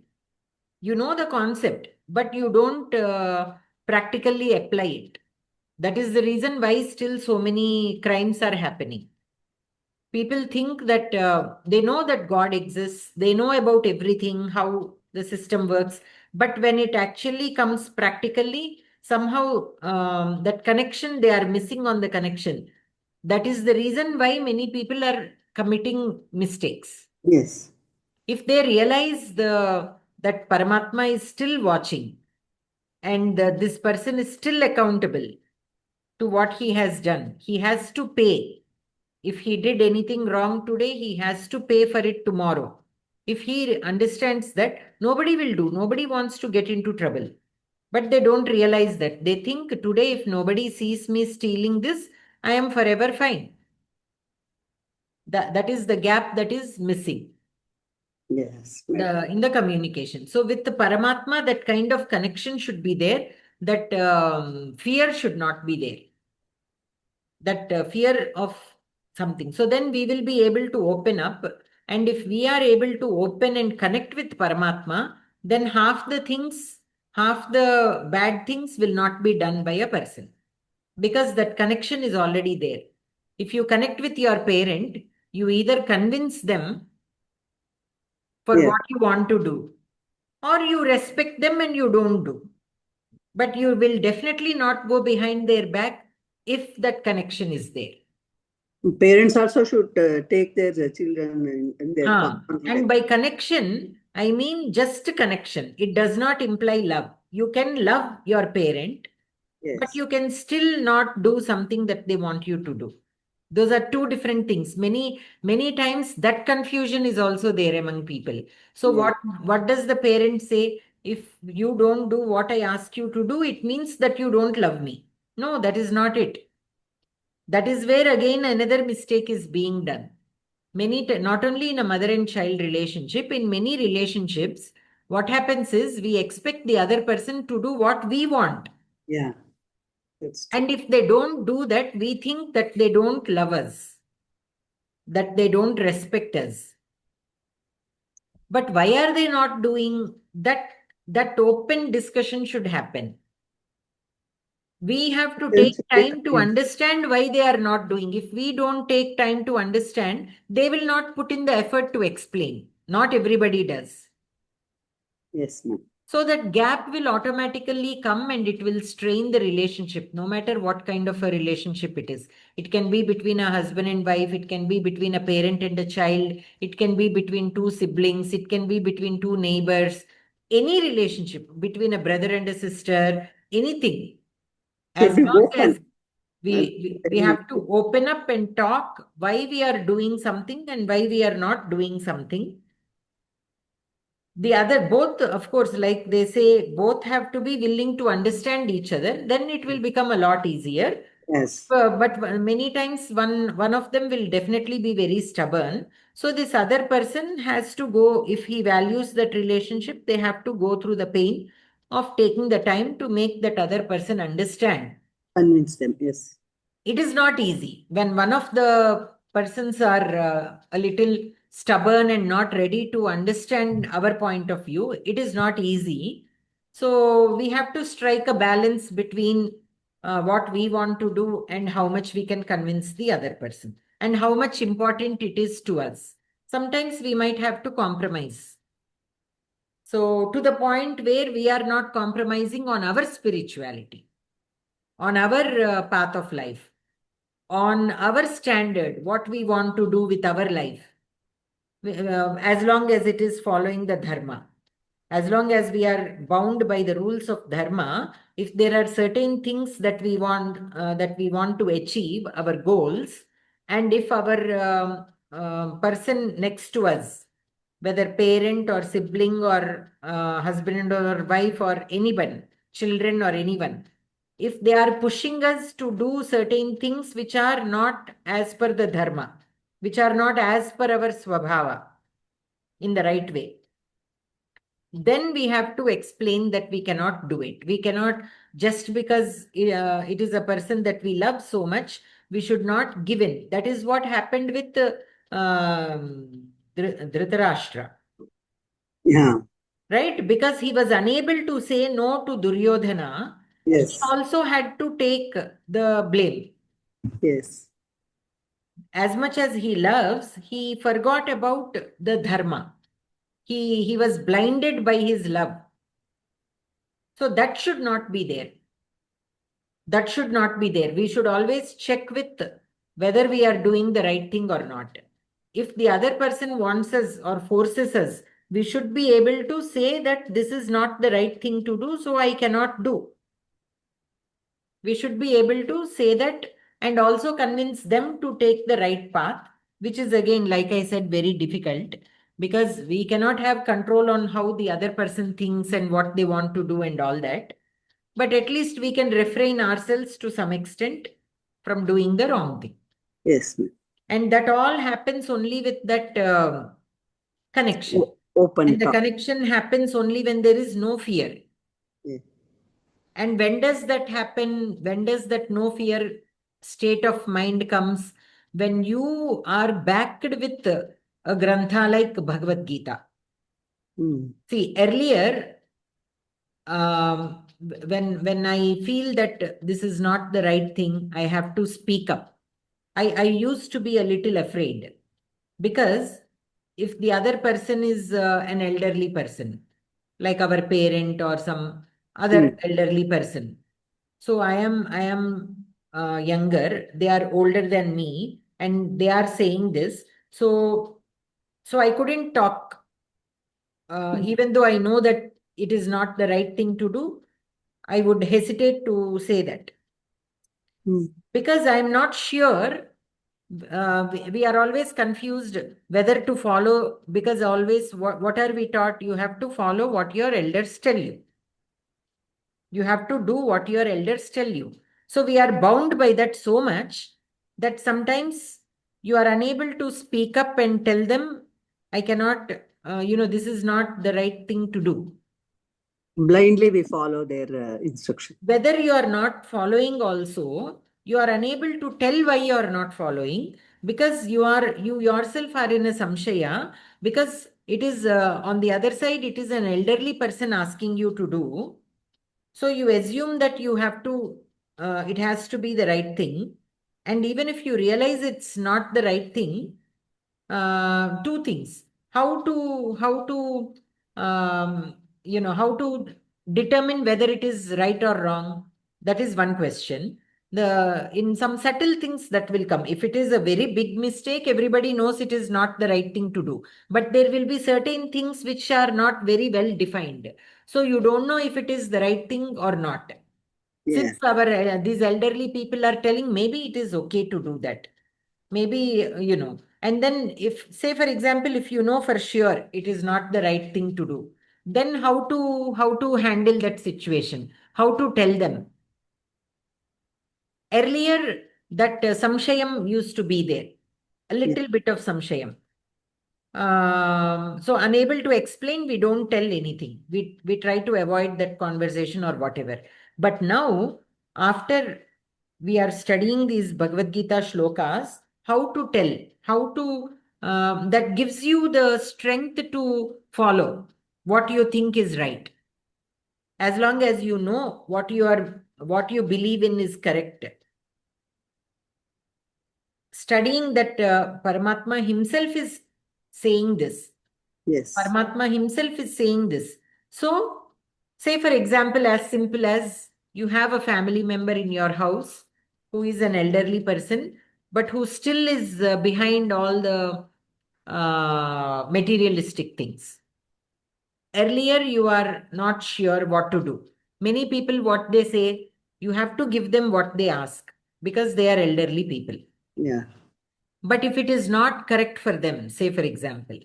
[SPEAKER 1] You know the concept, but you don't practically apply it. That is the reason why still so many crimes are happening. People think that they know that God exists, they know about everything, how the system works, but when it actually comes practically, somehow that connection, they are missing on the connection. That is the reason why many people are committing mistakes.
[SPEAKER 2] Yes.
[SPEAKER 1] If they realize that Paramatma is still watching and this person is still accountable to what he has done, he has to pay. If he did anything wrong today, he has to pay for it tomorrow. If he understands that, nobody will do, nobody wants to get into trouble. But they don't realize that. They think today, if nobody sees me stealing this, I am forever fine. That is the gap that is missing.
[SPEAKER 2] Yes.
[SPEAKER 1] In the communication. So with the Paramatma, that kind of connection should be there. That fear should not be there. That fear of something. So then we will be able to open up. And if we are able to open and connect with Paramatma, then half the bad things will not be done by a person. Because that connection is already there. If you connect with your parent, you either convince them for what you want to do, or you respect them and you don't do. But you will definitely not go behind their back if that connection is there.
[SPEAKER 2] Parents also should take their children in their confidence.
[SPEAKER 1] And by connection, I mean just connection. It does not imply love. You can love your parent, but you can still not do something that they want you to do. Those are two different things. Many times that confusion is also there among people. So what does the parent say? If you don't do what I ask you to do, it means that you don't love me. No, that is not it. That is where again another mistake is being done. Not only in a mother and child relationship, in many relationships, what happens is we expect the other person to do what we want.
[SPEAKER 2] Yeah.
[SPEAKER 1] And if they don't do that, we think that they don't love us, that they don't respect us. But why are they not doing that? That open discussion should happen. We have to take time to understand why they are not doing. If we don't take time to understand, they will not put in the effort to explain. Not everybody does.
[SPEAKER 2] Yes, ma'am.
[SPEAKER 1] So that gap will automatically come and it will strain the relationship, no matter what kind of a relationship it is. It can be between a husband and wife. It can be between a parent and a child. It can be between two siblings. It can be between two neighbors. Any relationship between a brother and a sister, anything. As long as we have to open up and talk why we are doing something and why we are not doing something. The other, both, of course, like they say, both have to be willing to understand each other. Then it will become a lot easier.
[SPEAKER 2] Yes.
[SPEAKER 1] But many times one of them will definitely be very stubborn. So this other person has to go, if he values that relationship, they have to go through the pain of taking the time to make that other person understand.
[SPEAKER 2] Convince them, yes.
[SPEAKER 1] It is not easy. When one of the persons are a little stubborn and not ready to understand our point of view, it is not easy. So we have to strike a balance between what we want to do and how much we can convince the other person and how much important it is to us. Sometimes we might have to compromise. So to the point where we are not compromising on our spirituality, on our path of life, on our standard, what we want to do with our life, as long as it is following the dharma. As long as we are bound by the rules of dharma, if there are certain things that we want to achieve, our goals, and if our person next to us, whether parent or sibling or husband or wife or anyone, children or anyone, if they are pushing us to do certain things which are not as per the dharma, which are not as per our swabhava in the right way, then we have to explain that we cannot do it. We cannot, just because it is a person that we love so much, we should not give in. That is what happened with Dhritarashtra.
[SPEAKER 2] Yeah.
[SPEAKER 1] Right? Because he was unable to say no to Duryodhana,
[SPEAKER 2] Yes.
[SPEAKER 1] he also had to take the blame.
[SPEAKER 2] Yes.
[SPEAKER 1] As much as he loves, he forgot about the dharma. He was blinded by his love. So that should not be there. That should not be there. We should always check with whether we are doing the right thing or not. If the other person wants us or forces us, we should be able to say that this is not the right thing to do, so I cannot do. We should be able to say that and also convince them to take the right path, which is again, like I said, very difficult, because we cannot have control on how the other person thinks and what they want to do and all that. But at least we can refrain ourselves to some extent from doing the wrong thing.
[SPEAKER 2] Yes.
[SPEAKER 1] And that all happens only with that connection.
[SPEAKER 2] Open
[SPEAKER 1] and the
[SPEAKER 2] talk.
[SPEAKER 1] connection happens only when there is no fear.
[SPEAKER 2] Yeah.
[SPEAKER 1] And when does that happen? When does that no fear state of mind comes? When you are backed with a grantha like Bhagavad Gita. See, earlier, when I feel that this is not the right thing, I have to speak up. I used to be a little afraid, because if the other person is an elderly person, like our parent or some other elderly person, so I am younger, they are older than me, and they are saying this, so I couldn't talk, even though I know that it is not the right thing to do. I would hesitate to say that, because I'm not sure. We are always confused whether to follow, because always what are we taught? You have to follow what your elders tell you. You have to do what your elders tell you. So we are bound by that so much that sometimes you are unable to speak up and tell them, I cannot, this is not the right thing to do.
[SPEAKER 2] Blindly we follow their instruction.
[SPEAKER 1] Whether you are not following also, you are unable to tell why you are not following, because you yourself are in a samshaya, because it is on the other side, it is an elderly person asking you to do. So you assume that you have to, it has to be the right thing. And even if you realize it's not the right thing, two things: how to determine whether it is right or wrong. That is one question. In some subtle things that will come. If it is a very big mistake, everybody knows it is not the right thing to do. But there will be certain things which are not very well defined. So you don't know if it is the right thing or not.
[SPEAKER 2] Yeah.
[SPEAKER 1] Since these elderly people are telling, maybe it is okay to do that. Maybe, and then if, say, for example, if you know for sure it is not the right thing to do, then how to handle that situation? How to tell them? Earlier, that samshayam used to be there. A little bit of samshayam. So unable to explain, we don't tell anything. We try to avoid that conversation or whatever. But now, after we are studying these Bhagavad Gita shlokas, how to tell, that gives you the strength to follow what you think is right. As long as you know what you believe in is correct. Studying that Paramatma himself is saying this.
[SPEAKER 2] Yes.
[SPEAKER 1] Paramatma himself is saying this. So, say for example, as simple as you have a family member in your house who is an elderly person, but who still is behind all the materialistic things. Earlier, you are not sure what to do. Many people, what they say, you have to give them what they ask, because they are elderly people.
[SPEAKER 2] Yeah.
[SPEAKER 1] But if it is not correct for them, say for example,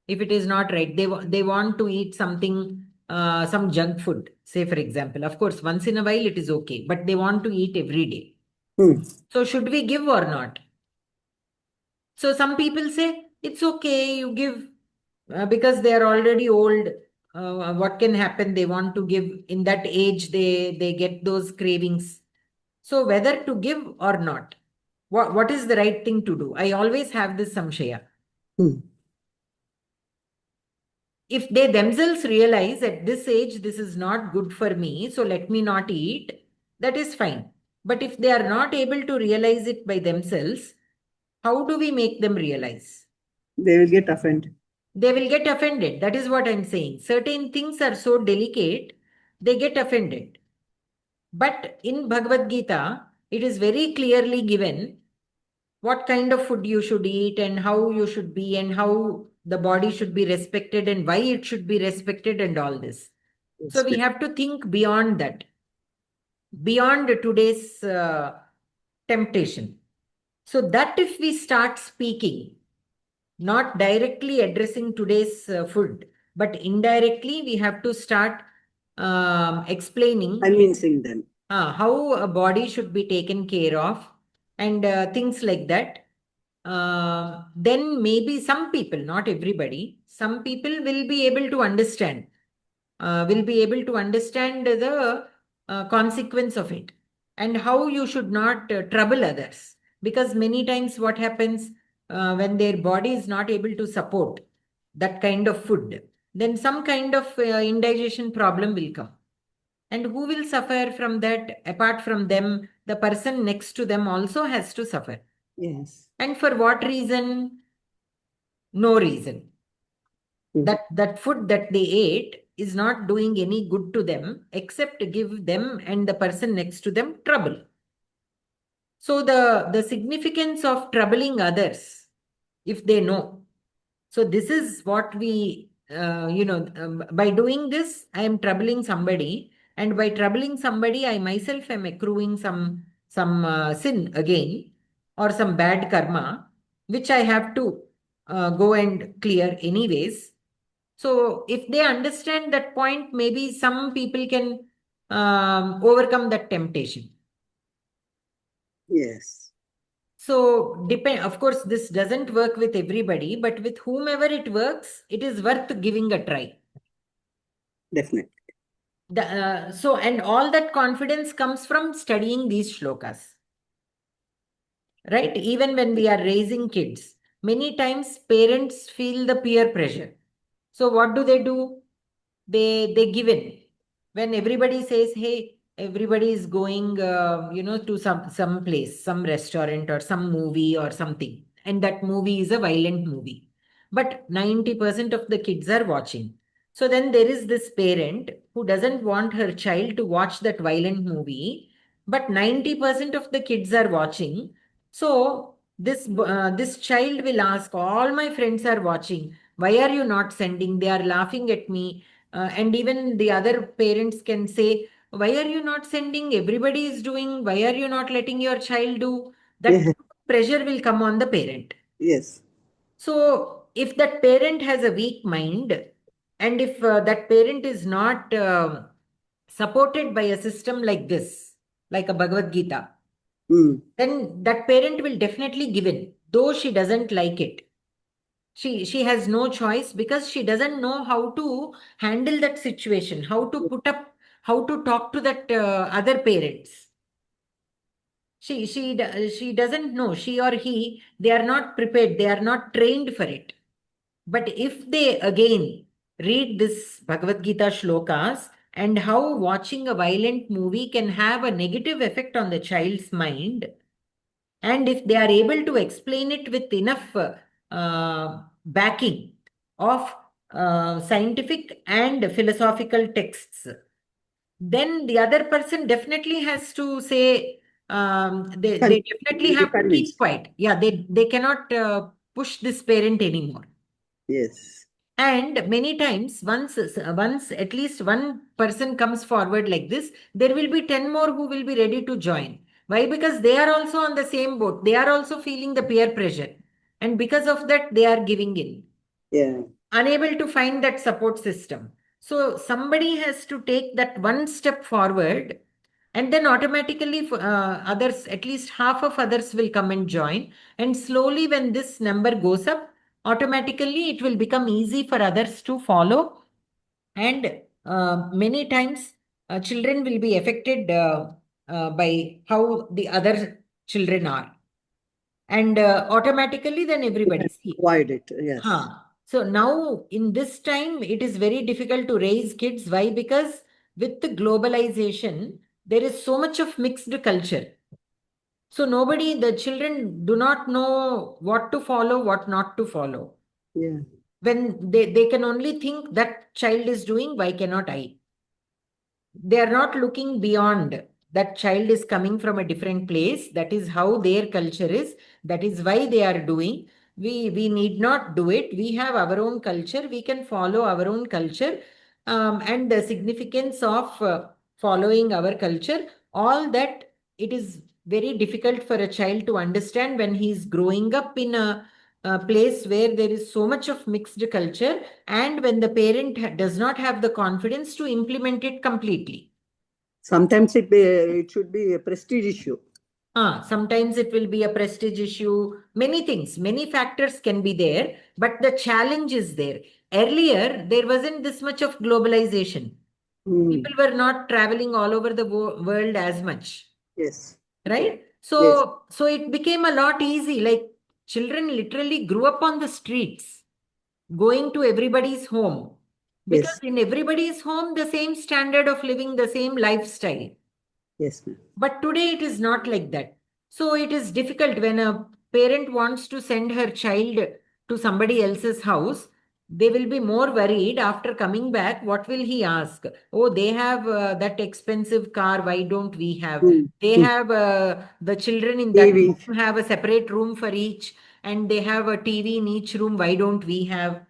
[SPEAKER 1] if it is not right, they want to eat something, some junk food, say for example. Of course, once in a while it is okay, but they want to eat every day. So should we give or not? So some people say, it's okay, you give because they are already old. What can happen? They want to give in that age, they get those cravings. So whether to give or not, what is the right thing to do? I always have this samshaya. If they themselves realize at this age, this is not good for me, so let me not eat, that is fine. But if they are not able to realize it by themselves, how do we make them realize?
[SPEAKER 2] They will get offended.
[SPEAKER 1] They will get offended. That is what I'm saying. Certain things are so delicate, they get offended. But in Bhagavad Gita, it is very clearly given what kind of food you should eat and how you should be and how the body should be respected and why it should be respected and all this. So we have to think beyond that, beyond today's temptation. So that if we start speaking, not directly addressing today's food, but indirectly we have to start explaining
[SPEAKER 2] Convincing them.
[SPEAKER 1] How a body should be taken care of and things like that. Then maybe some people, not everybody, some people will be able to understand, the consequence of it and how you should not trouble others. Because many times what happens when their body is not able to support that kind of food, then some kind of indigestion problem will come. And who will suffer from that? Apart from them, the person next to them also has to suffer.
[SPEAKER 2] Yes.
[SPEAKER 1] And for what reason? No reason. That food that they ate is not doing any good to them, except give them and the person next to them trouble. So the significance of troubling others, if they know. So this is what we, by doing this, I am troubling somebody. And by troubling somebody, I myself am accruing some sin again or some bad karma, which I have to go and clear anyways. So if they understand that point, maybe some people can overcome that temptation.
[SPEAKER 2] Yes.
[SPEAKER 1] So of course, this doesn't work with everybody, but with whomever it works, it is worth giving a try.
[SPEAKER 2] Definitely.
[SPEAKER 1] And all that confidence comes from studying these shlokas. Right? Even when we are raising kids, many times parents feel the peer pressure. So what do? They give in. When everybody says, hey, everybody is going to some place, some restaurant or some movie or something, and that movie is a violent movie, but 90% of the kids are watching. So then there is this parent who doesn't want her child to watch that violent movie, but 90% of the kids are watching. So this child will ask, all my friends are watching, why are you not sending? They are laughing at me. And even the other parents can say, why are you not sending? Everybody is doing. Why are you not letting your child do? That pressure will come on the parent.
[SPEAKER 2] Yes.
[SPEAKER 1] So if that parent has a weak mind, and if that parent is not supported by a system like this, like a Bhagavad Gita, then that parent will definitely give in, though she doesn't like it. She has no choice because she doesn't know how to handle that situation, how to how to talk to that other parents. She doesn't know, she or he, they are not prepared, they are not trained for it. But if they again read this Bhagavad Gita shlokas and how watching a violent movie can have a negative effect on the child's mind, and if they are able to explain it with enough backing of scientific and philosophical texts, then the other person definitely has to say, they definitely have to keep quiet. Yeah, they cannot push this parent anymore.
[SPEAKER 2] Yes.
[SPEAKER 1] And many times, once at least one person comes forward like this, there will be 10 more who will be ready to join. Why? Because they are also on the same boat. They are also feeling the peer pressure. And because of that, they are giving in.
[SPEAKER 2] Yeah.
[SPEAKER 1] Unable to find that support system. So somebody has to take that one step forward And then automatically others, at least half of others will come and join. And slowly when this number goes up, automatically it will become easy for others to follow. And many times children will be affected by how the other children are. And automatically then everybody sees.
[SPEAKER 2] Avoid it, yes.
[SPEAKER 1] So now in this time, it is very difficult to raise kids. Why? Because with the globalization, there is so much of mixed culture. So the children do not know what to follow, what not to follow.
[SPEAKER 2] Yeah.
[SPEAKER 1] When they can only think that child is doing, why cannot I? They are not looking beyond. That child is coming from a different place. That is how their culture is. That is why they are doing. We need not do it. We have our own culture. We can follow our own culture. And the significance of following our culture, all that, it is very difficult for a child to understand when he is growing up in a place where there is so much of mixed culture, and when the parent does not have the confidence to implement it completely.
[SPEAKER 2] Sometimes it should be a prestige issue.
[SPEAKER 1] Sometimes it will be a prestige issue. Many things, many factors can be there, but the challenge is there. Earlier, there wasn't this much of globalization. People were not traveling all over the world as much.
[SPEAKER 2] Yes.
[SPEAKER 1] Right? So it became a lot easy. Like children literally grew up on the streets, going to everybody's home. Because in everybody's home, the same standard of living, the same lifestyle.
[SPEAKER 2] Yes, ma'am.
[SPEAKER 1] But today it is not like that. So it is difficult when a parent wants to send her child to somebody else's house. They will be more worried after coming back. What will he ask? Oh, they have that expensive car. Why don't we have? They have the children in that room have a separate room for each, and they have a TV in each room. Why don't we have?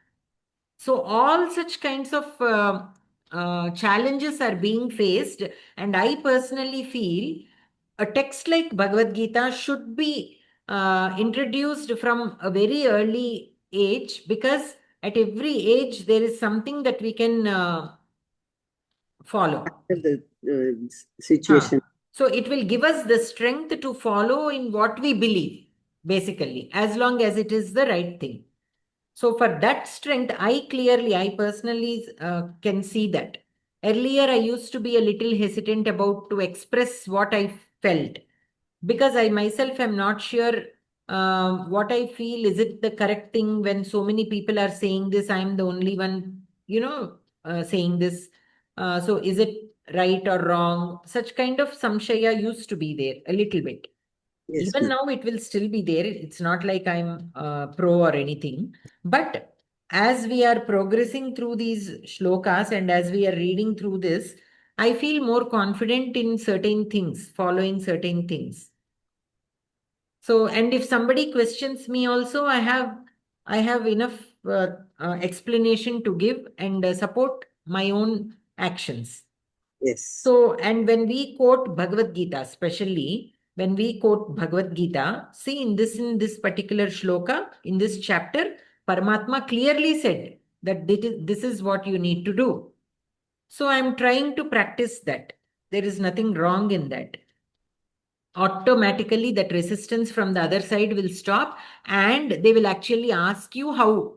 [SPEAKER 1] So all such kinds of challenges are being faced. And I personally feel a text like Bhagavad Gita should be introduced from a very early age, because at every age there is something that we can follow.
[SPEAKER 2] The situation.
[SPEAKER 1] So it will give us the strength to follow in what we believe, basically, as long as it is the right thing. So for that strength, I personally can see that. Earlier, I used to be a little hesitant about to express what I felt, because I myself am not sure what I feel. Is it the correct thing when so many people are saying this? I'm the only one, saying this. So is it right or wrong? Such kind of samshaya used to be there a little bit.
[SPEAKER 2] Yes,
[SPEAKER 1] Even now, it will still be there. It's not like I'm pro or anything. But as we are progressing through these shlokas and as we are reading through this, I feel more confident in certain things, following certain things. So, and if somebody questions me also, I have enough explanation to give and support my own actions.
[SPEAKER 2] Yes.
[SPEAKER 1] So, and when we quote Bhagavad Gita, especially when we quote Bhagavad Gita, see in this particular shloka, in this chapter, Paramatma clearly said that this is what you need to do. So I'm trying to practice that. There is nothing wrong in that. Automatically, that resistance from the other side will stop, and they will actually ask you how.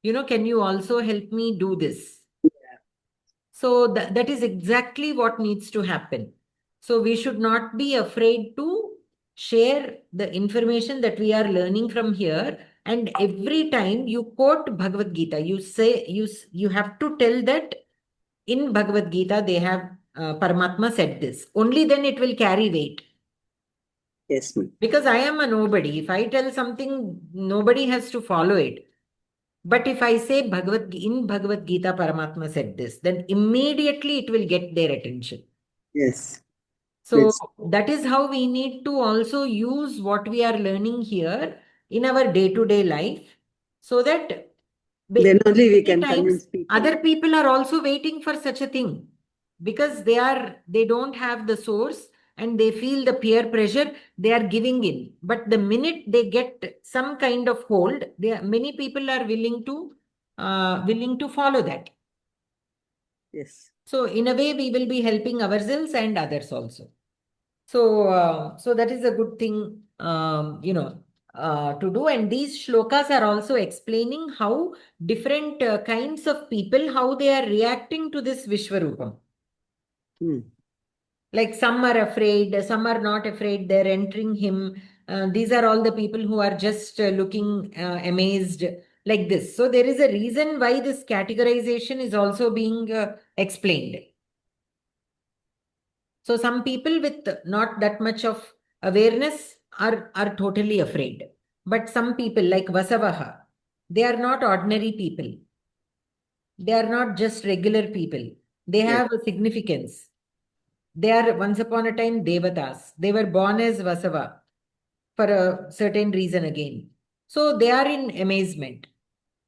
[SPEAKER 1] Can you also help me do this? So that is exactly what needs to happen. So we should not be afraid to share the information that we are learning from here. And every time you quote Bhagavad Gita, you say you have to tell that in Bhagavad Gita they have Paramatma said this. Only then it will carry weight.
[SPEAKER 2] Yes, ma'am.
[SPEAKER 1] Because I am a nobody. If I tell something, nobody has to follow it. But if I say in Bhagavad Gita, Paramatma said this, then immediately it will get their attention.
[SPEAKER 2] Yes.
[SPEAKER 1] So that is how we need to also use what we are learning here in our day-to-day life, so that
[SPEAKER 2] then only we can
[SPEAKER 1] times
[SPEAKER 2] convince people.
[SPEAKER 1] Other people are also waiting for such a thing, because they don't have the source and they feel the peer pressure, they are giving in. But the minute they get some kind of hold, many people are willing to follow that.
[SPEAKER 2] Yes.
[SPEAKER 1] So in a way, we will be helping ourselves and others also. So, so that is a good thing, to do. And these shlokas are also explaining how different kinds of people, how they are reacting to this Vishwarupam. Like some are afraid, some are not afraid, they're entering him. These are all the people who are just looking amazed like this. So there is a reason why this categorization is also being explained. So some people with not that much of awareness are totally afraid. But some people like Vasavaha, they are not ordinary people. They are not just regular people. They have a significance. They are once upon a time Devatas. They were born as Vasava for a certain reason again. So they are in amazement.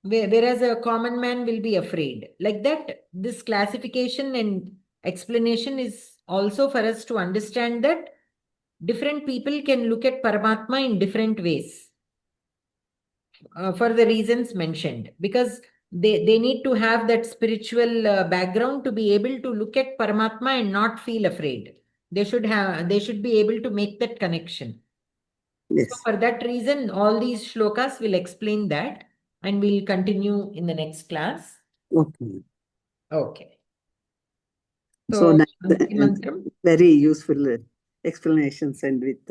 [SPEAKER 1] Whereas a common man will be afraid. Like that, this classification and explanation is also for us to understand that different people can look at Paramatma in different ways for the reasons mentioned. Because they need to have that spiritual background to be able to look at Paramatma and not feel afraid. They should be able to make that connection.
[SPEAKER 2] Yes.
[SPEAKER 1] So for that reason, all these shlokas will explain that, and we'll continue in the next class.
[SPEAKER 2] Okay.
[SPEAKER 1] Okay.
[SPEAKER 2] So
[SPEAKER 1] Shanti Mantram.
[SPEAKER 2] very useful explanations and with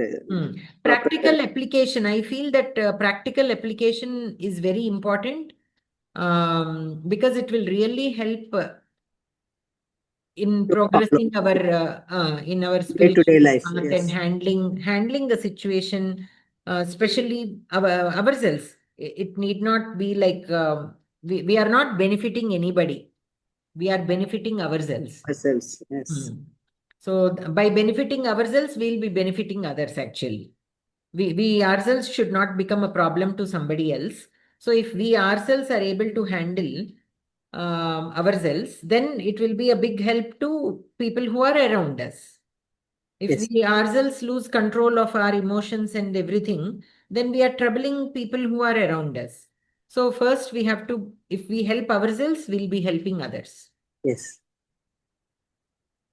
[SPEAKER 1] practical application. I feel that practical application is very important because it will really help in progressing in our spiritual
[SPEAKER 2] day-to-day life.
[SPEAKER 1] path
[SPEAKER 2] Yes.
[SPEAKER 1] and handling the situation, especially ourselves. It need not be like we are not benefiting anybody. We are benefiting ourselves.
[SPEAKER 2] Ourselves. Yes.
[SPEAKER 1] So by benefiting ourselves, we'll be benefiting others actually. We ourselves should not become a problem to somebody else. So if we ourselves are able to handle ourselves, then it will be a big help to people who are around us. If we ourselves lose control of our emotions and everything, then we are troubling people who are around us. So first we have to, if we help ourselves, we'll be helping others.
[SPEAKER 2] Yes.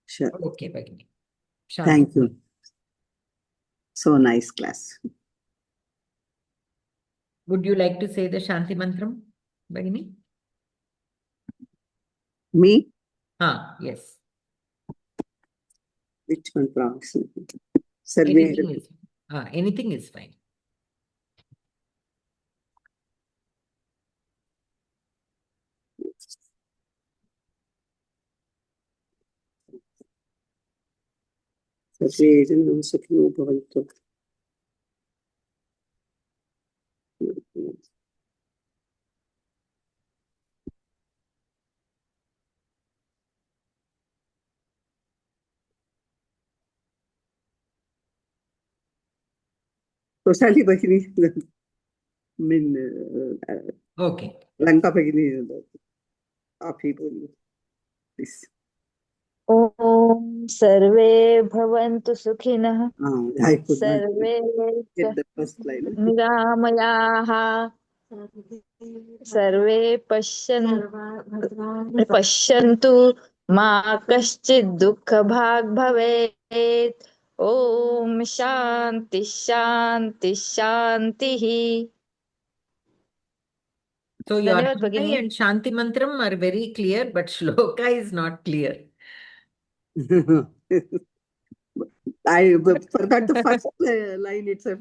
[SPEAKER 2] Sure.
[SPEAKER 1] Okay, Bhagini.
[SPEAKER 2] Thank you. So nice class.
[SPEAKER 1] Would you like to say the Shanti Mantram, Bhagini?
[SPEAKER 2] Me?
[SPEAKER 1] Yes.
[SPEAKER 2] Which one?
[SPEAKER 1] Anything is fine.
[SPEAKER 2] सर्वे जनाः सुखिनो भवन्तु. Toshali Bhagini,
[SPEAKER 1] Okay.
[SPEAKER 2] Lanka Bhagini, आप ही बोलिए, please.
[SPEAKER 4] ॐ सर्वे भवन्तु सुखिनः सर्वे निरामयाः सर्वे पश्यन्तु मा कश्चित् दुःखभाग् भवेत्. ॐ शान्ति शान्ति शान्तिः.
[SPEAKER 1] So your Bhagini and Shanti Mantram are very clear, but Shloka is not clear.
[SPEAKER 2] I forgot the first line itself.